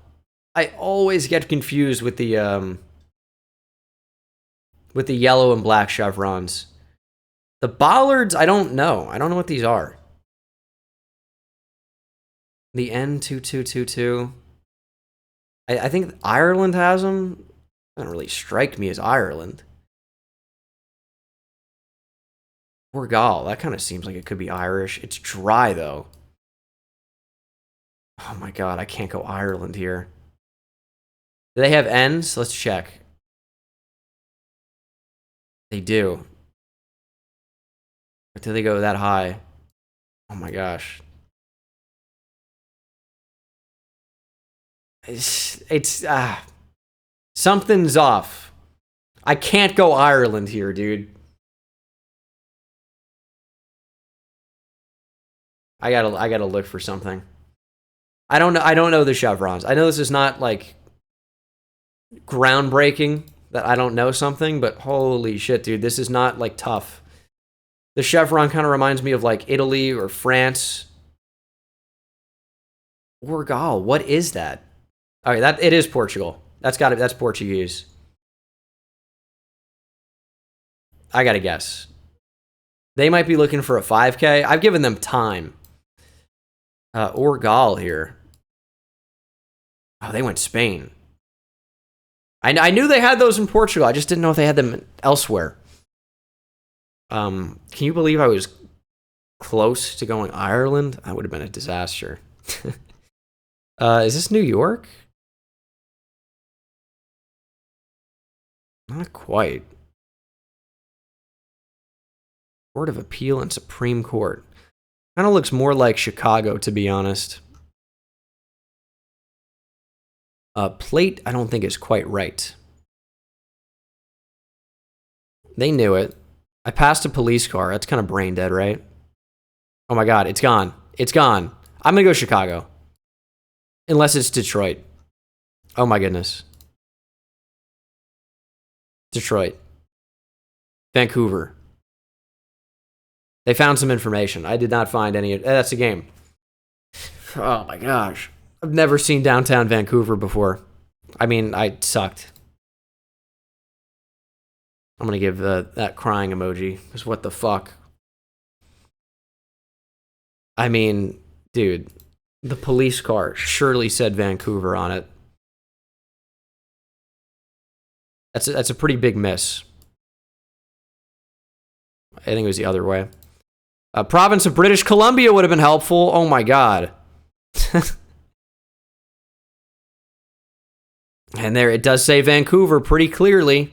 I always get confused with the yellow and black chevrons. The bollards, I don't know. I don't know what these are. The N2222. I think Ireland has them. Doesn't really strike me as Ireland. Portugal, that kind of seems like it could be Irish. It's dry though. Oh my god, I can't go Ireland here. Do they have N's? Let's check. They do. But do they go that high? Oh my gosh. It's something's off. I can't go Ireland here, dude. I gotta look for something. I don't know the chevrons. I know this is not like groundbreaking that I don't know something, but holy shit, dude, this is not like tough. The chevron kind of reminds me of like Italy or France. Portugal, what is that? All right, that it is Portugal. That's got it. That's Portuguese. I gotta guess. They might be looking for a 5K. I've given them time. Orgal here. Oh, they went Spain. I knew they had those in Portugal. I just didn't know if they had them elsewhere. Can you believe I was close to going Ireland? That would have been a disaster. Is this New York? Not quite. Court of Appeal and Supreme Court. Kind of looks more like Chicago, to be honest. Plate, I don't think is quite right. They knew it. I passed a police car. That's kind of brain dead, right? Oh my god, it's gone. It's gone. I'm gonna go Chicago. Unless it's Detroit. Oh my goodness. Detroit. Vancouver. They found some information. I did not find any. That's a game. Oh my gosh. I've never seen downtown Vancouver before. I mean, I sucked. I'm gonna give that crying emoji. Because what the fuck? I mean, dude, the police car surely said Vancouver on it. That's a pretty big miss. I think it was the other way. Province of British Columbia would have been helpful. Oh my god. And there it does say Vancouver pretty clearly.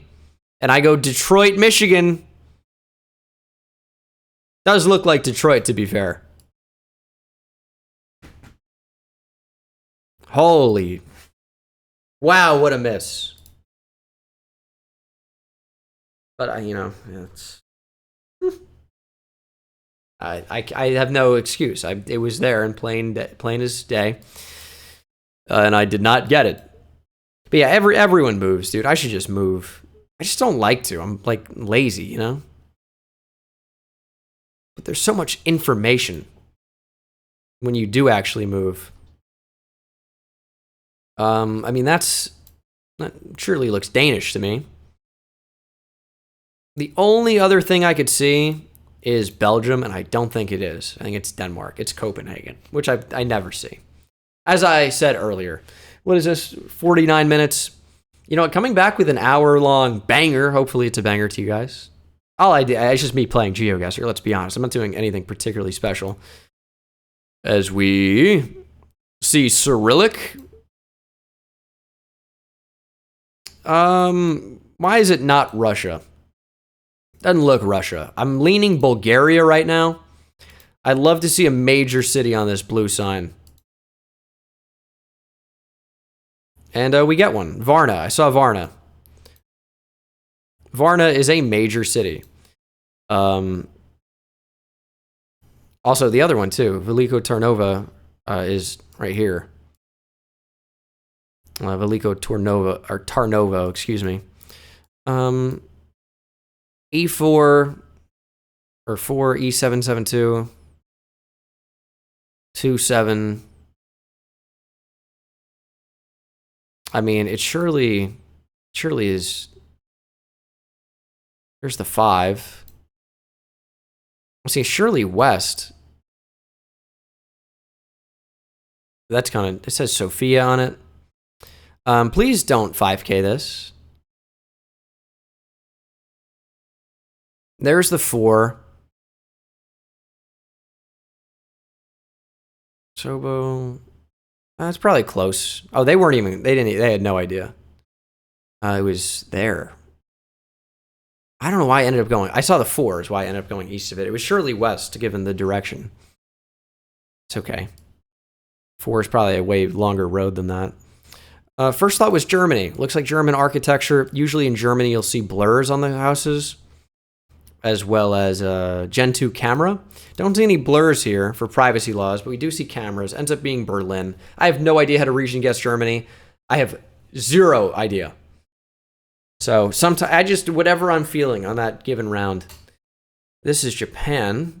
And I go Detroit, Michigan. Does look like Detroit, to be fair. Holy. Wow, what a miss. But, you know, it's... I have no excuse. It was there in plain as day. And I did not get it. But yeah, everyone moves, dude. I should just move. I just don't like to. I'm like lazy, you know? But there's so much information when you do actually move. I mean, that surely looks Danish to me. The only other thing I could see is Belgium, and I don't think it is. I think it's Denmark. It's Copenhagen, which I never see. As I said earlier, what is this, 49 minutes? You know, coming back with an hour-long banger. Hopefully it's a banger to you guys. It's just me playing Geoguessr, let's be honest. I'm not doing anything particularly special. As we see Cyrillic. Why is it not Russia? Doesn't look Russia. I'm leaning Bulgaria right now. I'd love to see a major city on this blue sign. And we get one. Varna. I saw Varna. Varna is a major city. Also, the other one too, Veliko Tarnova, is right here. Veliko Tarnovo, excuse me. E4 or 4 E772 27. I mean, it surely is. Here's the 5. See, surely west. That's kind of, it says Sophia on it. Please don't 5K this. There's the 4. Sobo. That's probably close. Oh, they had no idea. It was there. I don't know why I ended up going. I saw the 4 is why I ended up going east of it. It was surely west, given the direction. It's okay. 4 is probably a way longer road than that. First thought was Germany. Looks like German architecture. Usually in Germany, you'll see blurs on the houses, as well as Gen 2 camera. Don't see any blurs here for privacy laws, but we do see cameras. Ends up being Berlin. I have no idea how to region guess Germany. I have zero idea. So sometimes I just, whatever I'm feeling on that given round. This is Japan.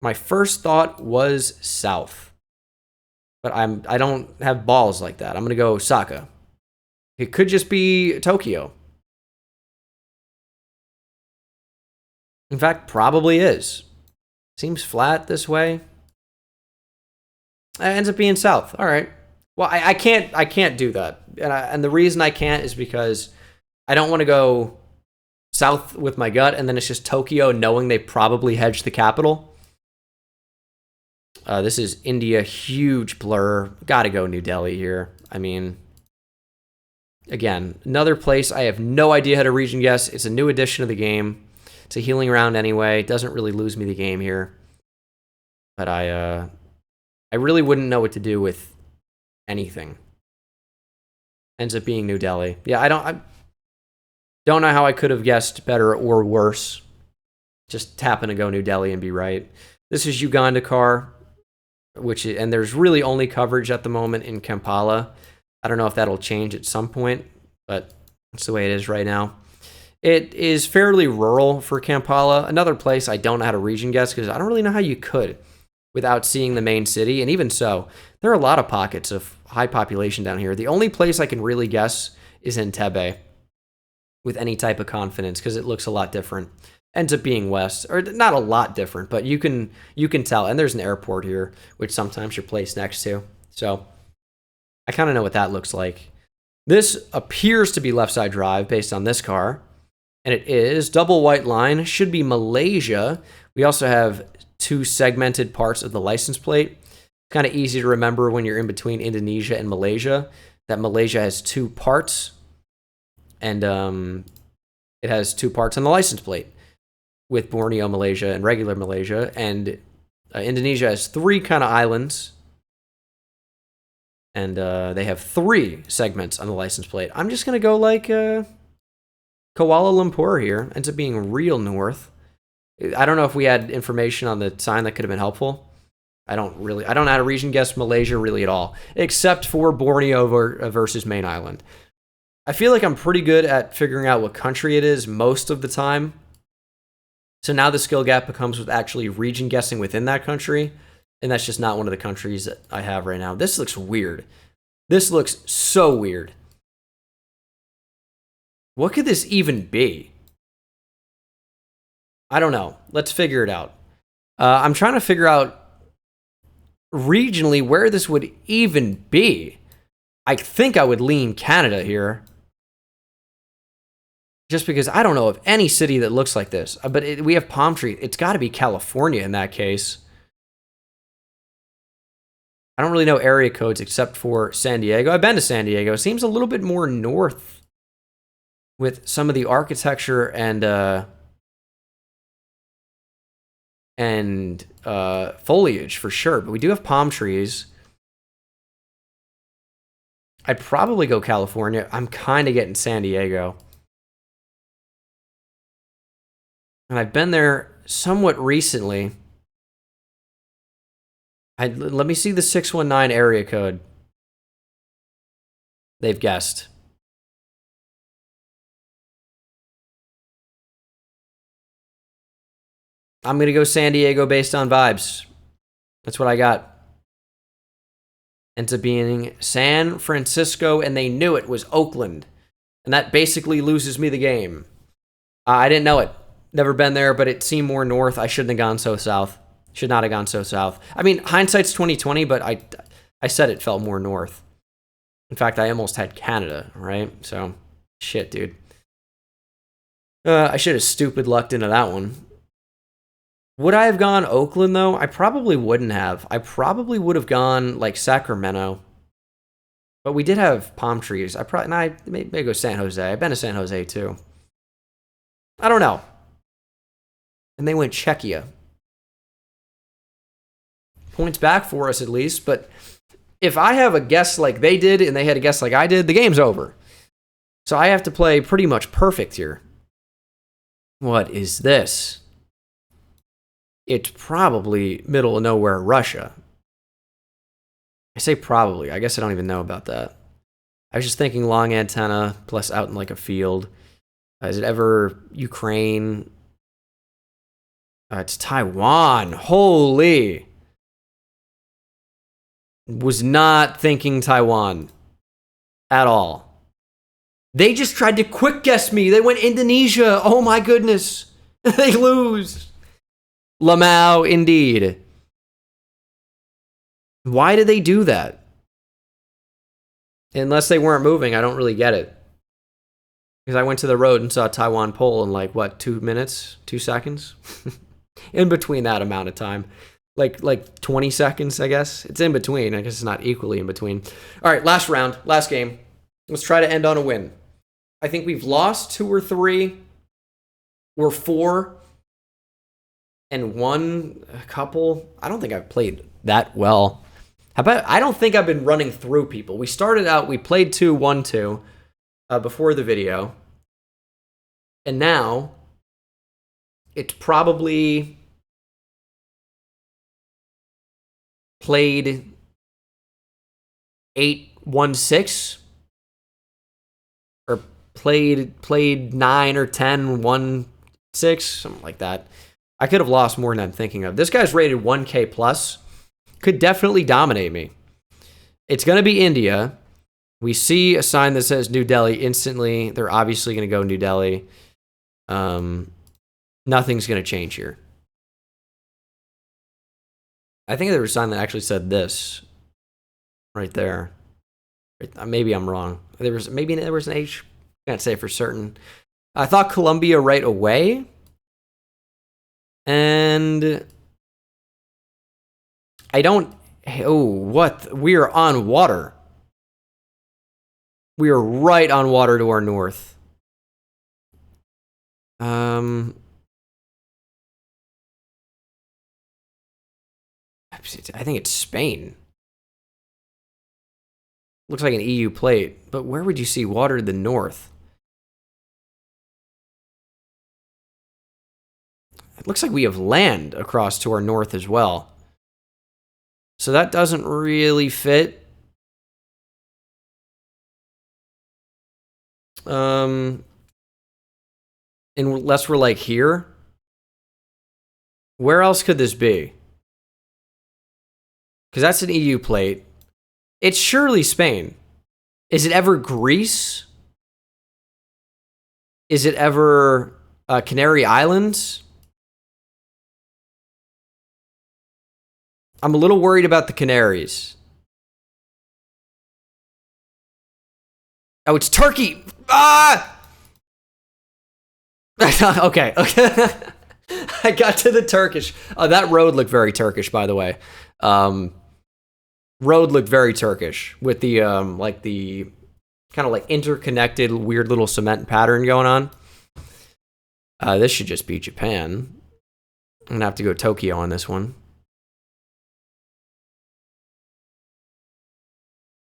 My first thought was south. But I don't have balls like that. I'm going to go Osaka. It could just be Tokyo. In fact, probably is. Seems flat this way. It ends up being south. All right. Well, I can't do that. And the reason I can't is because I don't want to go south with my gut and then it's just Tokyo knowing they probably hedged the capital. This is India, huge blur. Gotta go New Delhi here. I mean, again, another place I have no idea how to region guess. It's a new addition of the game. It's a healing round anyway. It doesn't really lose me the game here. But I really wouldn't know what to do with anything. Ends up being New Delhi. Yeah, I don't know how I could have guessed better or worse. Just happen to go New Delhi and be right. This is Uganda car. And there's really only coverage at the moment in Kampala. I don't know if that'll change at some point, but that's the way it is right now. It is fairly rural for Kampala. Another place I don't know how to region guess because I don't really know how you could without seeing the main city. And even so, there are a lot of pockets of high population down here. The only place I can really guess is Entebbe with any type of confidence because it looks a lot different. Ends up being west, or not a lot different, but you can tell. And there's an airport here, which sometimes you're placed next to. So I kind of know what that looks like. This appears to be left side drive based on this car, and it is. Double white line should be Malaysia. We also have 2 segmented parts of the license plate. Kind of easy to remember when you're in between Indonesia and Malaysia that Malaysia has 2 parts, and it has 2 parts on the license plate, with Borneo, Malaysia, and regular Malaysia. And Indonesia has 3 kind of islands. And they have 3 segments on the license plate. I'm just going to go like Kuala Lumpur here. Ends up being real north. I don't know if we had information on the sign that could have been helpful. I don't know how to region guess Malaysia really at all, except for Borneo versus main island. I feel like I'm pretty good at figuring out what country it is most of the time. So now the skill gap becomes with actually region guessing within that country, and that's just not one of the countries that I have right now. This looks weird. This looks so weird. What could this even be? I don't know. Let's figure it out. I'm trying to figure out regionally where this would even be. I think I would lean Canada here. Just because I don't know of any city that looks like this. But we have palm tree. It's got to be California in that case. I don't really know area codes except for San Diego. I've been to San Diego. It seems a little bit more north with some of the architecture and foliage for sure. But we do have palm trees. I'd probably go California. I'm kind of getting San Diego. And I've been there somewhat recently. Let me see the 619 area code. They've guessed. I'm going to go San Diego based on vibes. That's what I got. Ends up being San Francisco, and they knew it was Oakland. And that basically loses me the game. I didn't know it. Never been there, but it seemed more north. I shouldn't have gone so south. Should not have gone so south. I mean, hindsight's 2020, but I said it felt more north. In fact, I almost had Canada, right? So, shit, dude. I should have stupid lucked into that one. Would I have gone Oakland, though? I probably wouldn't have. I probably would have gone, like, Sacramento. But we did have palm trees. I may go San Jose. I've been to San Jose, too. I don't know. And they went Czechia. Points back for us, at least. But if I have a guess like they did, and they had a guess like I did, the game's over. So I have to play pretty much perfect here. What is this? It's probably middle of nowhere Russia. I say probably. I guess I don't even know about that. I was just thinking long antenna plus out in like a field. Is it ever Ukraine? It's Taiwan. Holy. Was not thinking Taiwan at all. They just tried to quick guess me. They went Indonesia. Oh my goodness. They lose. Lamau, indeed. Why did they do that? Unless they weren't moving, I don't really get it. Because I went to the road and saw Taiwan pole in like, what, 2 minutes? 2 seconds? In between that amount of time. Like 20 seconds, I guess. It's in between. I guess it's not equally in between. All right, last round, last game. Let's try to end on a win. I think we've lost 2 or 3 or 4 and won a couple. I don't think I've played that well. How about, I don't think I've been running through people. We started out, we played 2, won 2 before the video. And now it's probably played 8, won 6. Or played 9 or 10, won 6, something like that. I could have lost more than I'm thinking of. This guy's rated 1K plus. Could definitely dominate me. It's going to be India. We see a sign that says New Delhi instantly. They're obviously going to go New Delhi. Nothing's going to change here. I think there was a sign that actually said this right there. Maybe I'm wrong. Maybe there was an H. Can't say for certain. I thought Colombia right away. And I don't... Oh, what? We are on water. We are right on water to our north. I think it's Spain. Looks like an EU plate, but where would you see water to the north? It looks like we have land across to our north as well. So that doesn't really fit. Unless we're like here. Where else could this be? Because that's an EU plate. It's surely Spain. Is it ever Greece? Is it ever Canary Islands? I'm a little worried about the Canaries. Oh, it's Turkey! Ah! Okay. I got to the Turkish. That road looked very Turkish, by the way. Road looked very Turkish with the like the kind of like interconnected weird little cement pattern going on. This should just be Japan. I'm gonna have to go Tokyo on this one.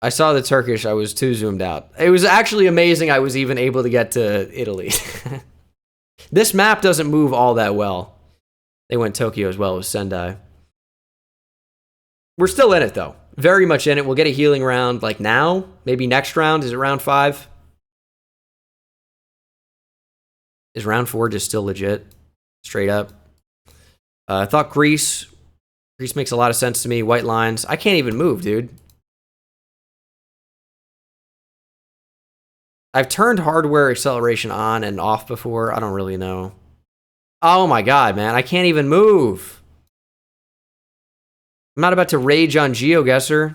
I saw the Turkish. I was too zoomed out. It was actually amazing I was even able to get to Italy. This map doesn't move all that well. They went Tokyo as well as Sendai. We're still in it, though. Very much in it. We'll get a healing round, like now. Maybe next round. Is it round 5? Is round 4 just still legit? Straight up. I thought Greece. Greece makes a lot of sense to me. White lines. I can't even move, dude. I've turned hardware acceleration on and off before. I don't really know. Oh my god, man. I can't even move. I'm not about to rage on Geoguessr.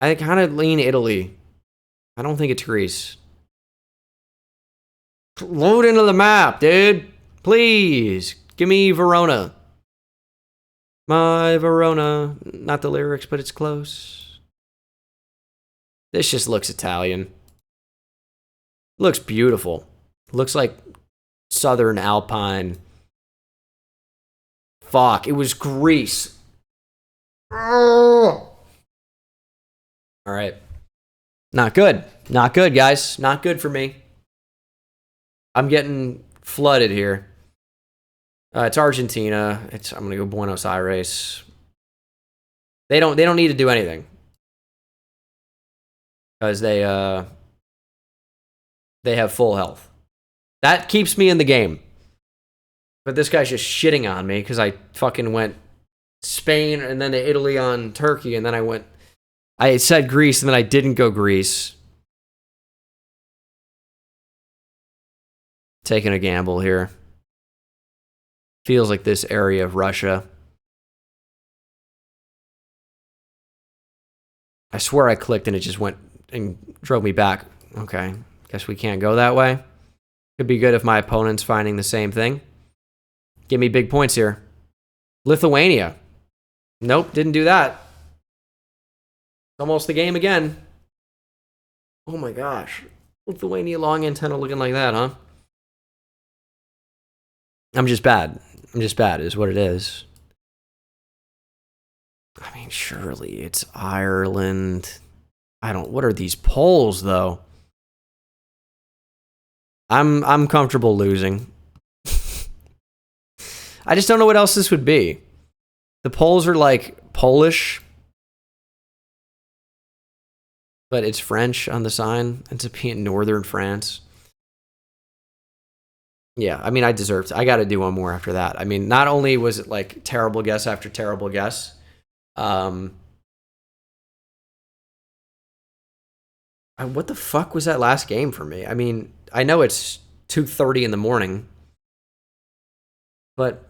I kind of lean Italy. I don't think it's Greece. Load into the map, dude. Please. Give me Verona. My Verona. Not the lyrics, but it's close. This just looks Italian. Looks beautiful. Looks like Southern Alpine. Fuck, it was Greece. All right. Not good. Not good, guys. Not good for me. I'm getting flooded here. It's Argentina. I'm gonna go Buenos Aires. They don't need to do anything. Because they have full health. That keeps me in the game. But this guy's just shitting on me because I fucking went Spain and then to Italy on Turkey, and then I said Greece and then I didn't go Greece. Taking a gamble here. Feels like this area of Russia. I swear I clicked and it just went and drove me back. Okay. Guess we can't go that way. Could be good if my opponent's finding the same thing. Give me big points here. Lithuania. Nope, didn't do that. Almost the game again. Oh my gosh. Lithuania long antenna looking like that, huh? I'm just bad. I'm just bad is what it is. I mean, surely it's Ireland. What are these polls though? I'm comfortable losing. I just don't know what else this would be. The polls are like Polish, but it's French on the sign. Ends up being northern France. Yeah, I mean, I deserved it. I got to do one more after that. I mean, not only was it like terrible guess after terrible guess, what the fuck was that last game for me? I mean, I know it's 2:30 in the morning, but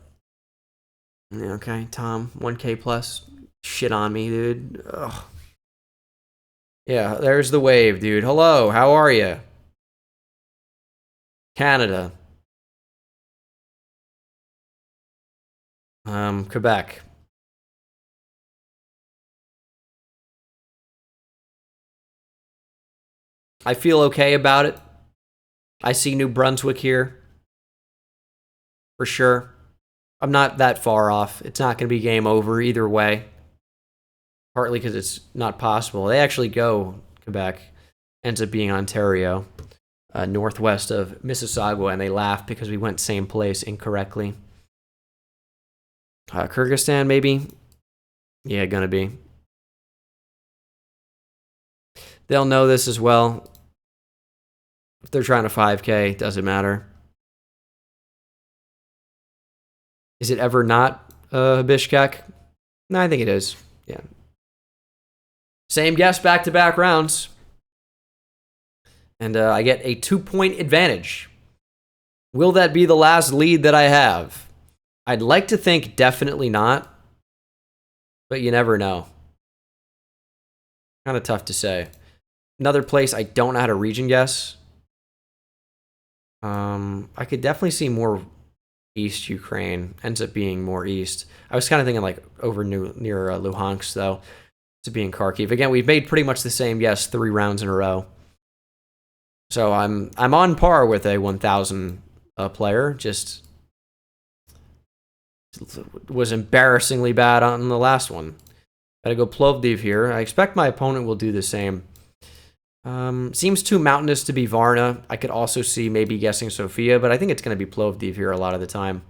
okay, Tom, 1K plus, shit on me, dude. Ugh. Yeah, there's the wave, dude. Hello, how are you? Canada. Quebec. I feel okay about it. I see New Brunswick here. For sure. I'm not that far off. It's not going to be game over either way. Partly because it's not possible. They actually go Quebec. Ends up being Ontario. Northwest of Mississauga. And they laugh because we went same place incorrectly. Kyrgyzstan, maybe? Yeah, gonna be. They'll know this as well. If they're trying to 5K, doesn't matter. Is it ever not Bishkek? No, I think it is. Yeah. Same guess back-to-back rounds. And I get a 2-point advantage. Will that be the last lead that I have? I'd like to think definitely not. But you never know. Kind of tough to say. Another place I don't know how to region guess. I could definitely see more East Ukraine. Ends up being more east. I was kind of thinking like over near Luhansk though. To be in Kharkiv. Again, we've made pretty much the same guess 3 rounds in a row. So I'm on par with a 1,000 player. Just was embarrassingly bad on the last one. Gotta go Plovdiv here. I expect my opponent will do the same. Seems too mountainous to be Varna. I could also see maybe guessing Sofia, but I think it's going to be Plovdiv here a lot of the time.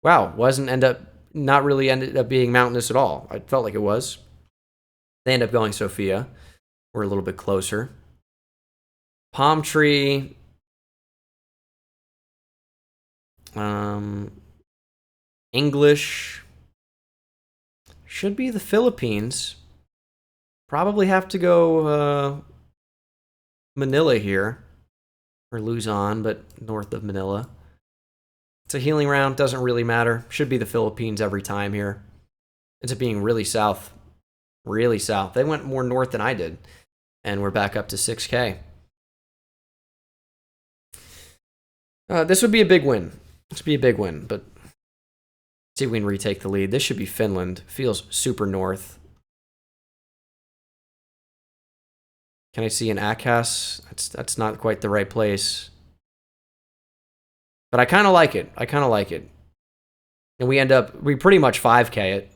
Wow, not really ended up being mountainous at all. I felt like it was. They end up going Sofia. We're a little bit closer. Palm tree. English. Should be the Philippines. Probably have to go Manila here. Or Luzon, but north of Manila. It's a healing round. Doesn't really matter. Should be the Philippines every time here. Ends up being really south. Really south. They went more north than I did. And we're back up to 6K. This would be a big win. This would be a big win, but see if we can retake the lead. This should be Finland. Feels super north. Can I see an Akas? That's not quite the right place. But I kind of like it. I kind of like it. And we pretty much 5K it.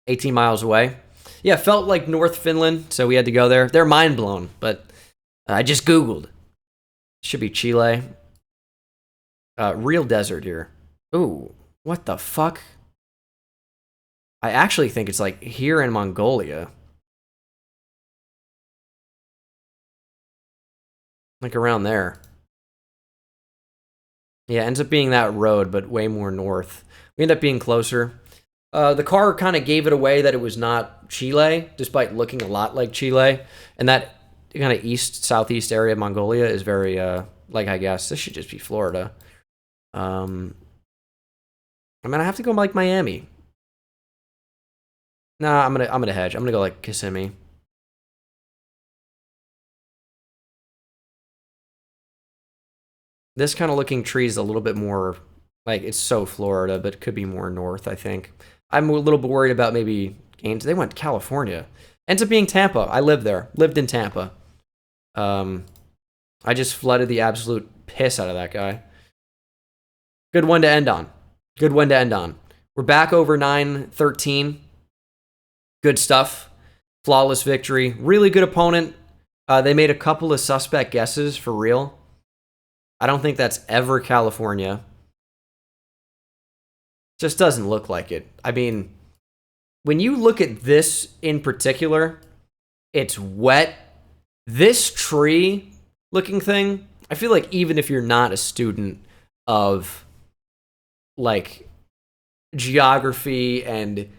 18 miles away. Yeah, felt like North Finland, so we had to go there. They're mind blown, but I just Googled. Should be Chile. Real desert here. Ooh, what the fuck? I actually think it's like here in Mongolia. Like around there. Yeah, ends up being that road, but way more north. We end up being closer. The car kind of gave it away that it was not Chile, despite looking a lot like Chile. And that kind of southeast area of Mongolia is very, like, I guess, this should just be Florida. I mean, I have to go like Miami. Nah, I'm gonna hedge. I'm gonna go like Kissimmee. This kind of looking tree is a little bit more, like, it's so Florida, but it could be more north, I think. I'm a little bit worried about maybe gains. They went to California. Ends up being Tampa. I lived there. Lived in Tampa. I just flooded the absolute piss out of that guy. Good one to end on. Good one to end on. We're back over 9-13. Good stuff. Flawless victory. Really good opponent. They made a couple of suspect guesses for real. I don't think that's ever California. Just doesn't look like it. I mean, when you look at this in particular, it's wet. This tree looking thing, I feel like even if you're not a student of like geography and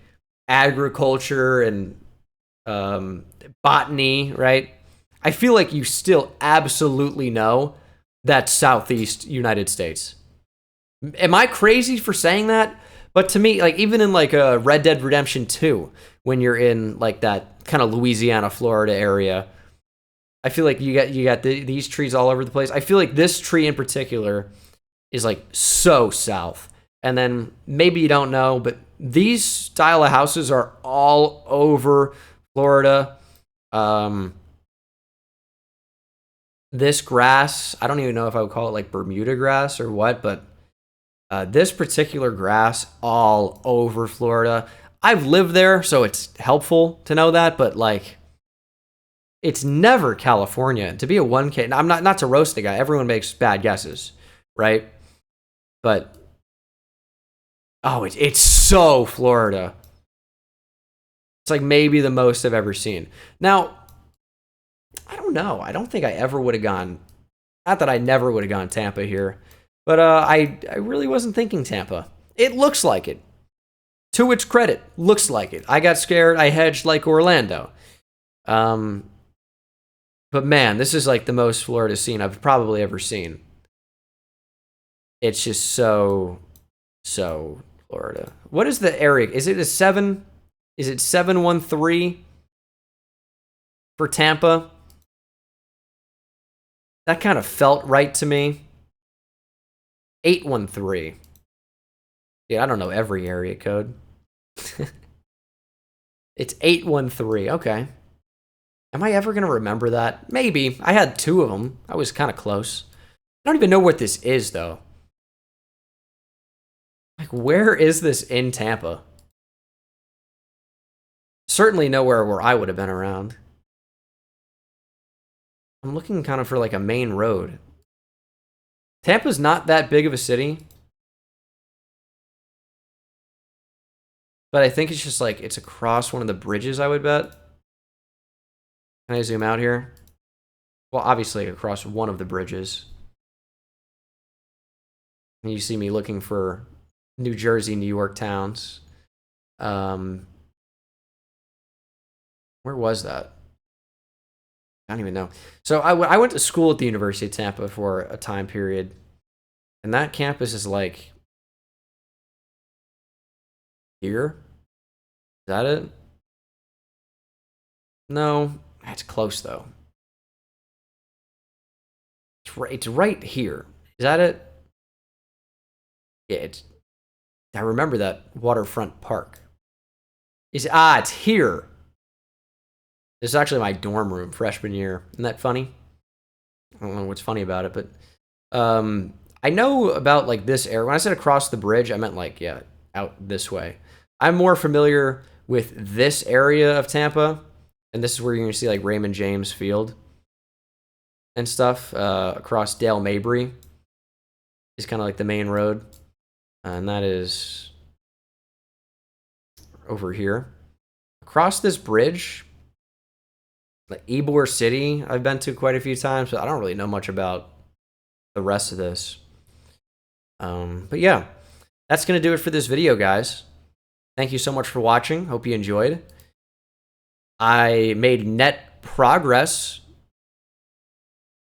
agriculture and botany, right? I feel like you still absolutely know that's Southeast United States. Am I crazy for saying that? But to me, like even in like a Red Dead Redemption 2, when you're in like that kind of Louisiana, Florida area, I feel like you got these trees all over the place. I feel like this tree in particular is like so south. And then maybe you don't know, but these style of houses are all over Florida. This grass, I don't even know if I would call it like Bermuda grass or what, but this particular grass all over Florida. I've lived there, so it's helpful to know that, but like it's never California. To be a 1K, I'm not to roast the guy. Everyone makes bad guesses, right? But oh, it's so Florida. It's like maybe the most I've ever seen. Now, I don't know. I don't think I ever would have gone. Not that I never would have gone Tampa here, but I really wasn't thinking Tampa. It looks like it. To its credit, looks like it. I got scared. I hedged like Orlando. But man, this is like the most Florida scene I've probably ever seen. It's just so Florida. What is the area? Is it a 7? Is it 713 for Tampa? That kind of felt right to me. 813. Yeah, I don't know every area code. It's 813. Okay. Am I ever going to remember that? Maybe. I had 2 of them. I was kind of close. I don't even know what this is, though. Like, where is this in Tampa? Certainly nowhere where I would have been around. I'm looking kind of for like a main road. Tampa's not that big of a city. But I think it's just like, it's across one of the bridges, I would bet. Can I zoom out here? Well, obviously across one of the bridges. And you see me looking for New Jersey, New York towns. Where was that? I don't even know. So I went to school at the University of Tampa for a time period. And that campus is like here. Is that it? No, that's close though. It's right here. Is that it? Yeah, I remember that waterfront park. It's here. This is actually my dorm room freshman year. Isn't that funny? I don't know what's funny about it, but I know about like this area. When I said across the bridge, I meant like, yeah, out this way. I'm more familiar with this area of Tampa, and this is where you're gonna see like Raymond James Field and stuff. Across Dale Mabry is kind of like the main road, and that is over here. Across this bridge, like Ybor City, I've been to quite a few times, but I don't really know much about the rest of this. But yeah, that's gonna do it for this video, guys. Thank you so much for watching. Hope you enjoyed. I made net progress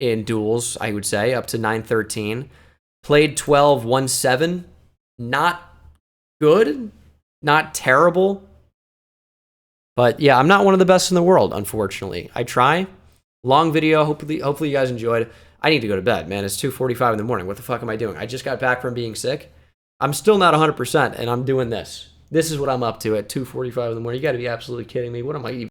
in duels, I would say, up to 913. Played 12, won 7. Not good, not terrible. But yeah, I'm not one of the best in the world, unfortunately. I try. Long video. Hopefully you guys enjoyed. I need to go to bed, man. It's 2:45 in the morning. What the fuck am I doing? I just got back from being sick. I'm still not 100%, and I'm doing this. This is what I'm up to at 2:45 in the morning. You got to be absolutely kidding me. What am I even?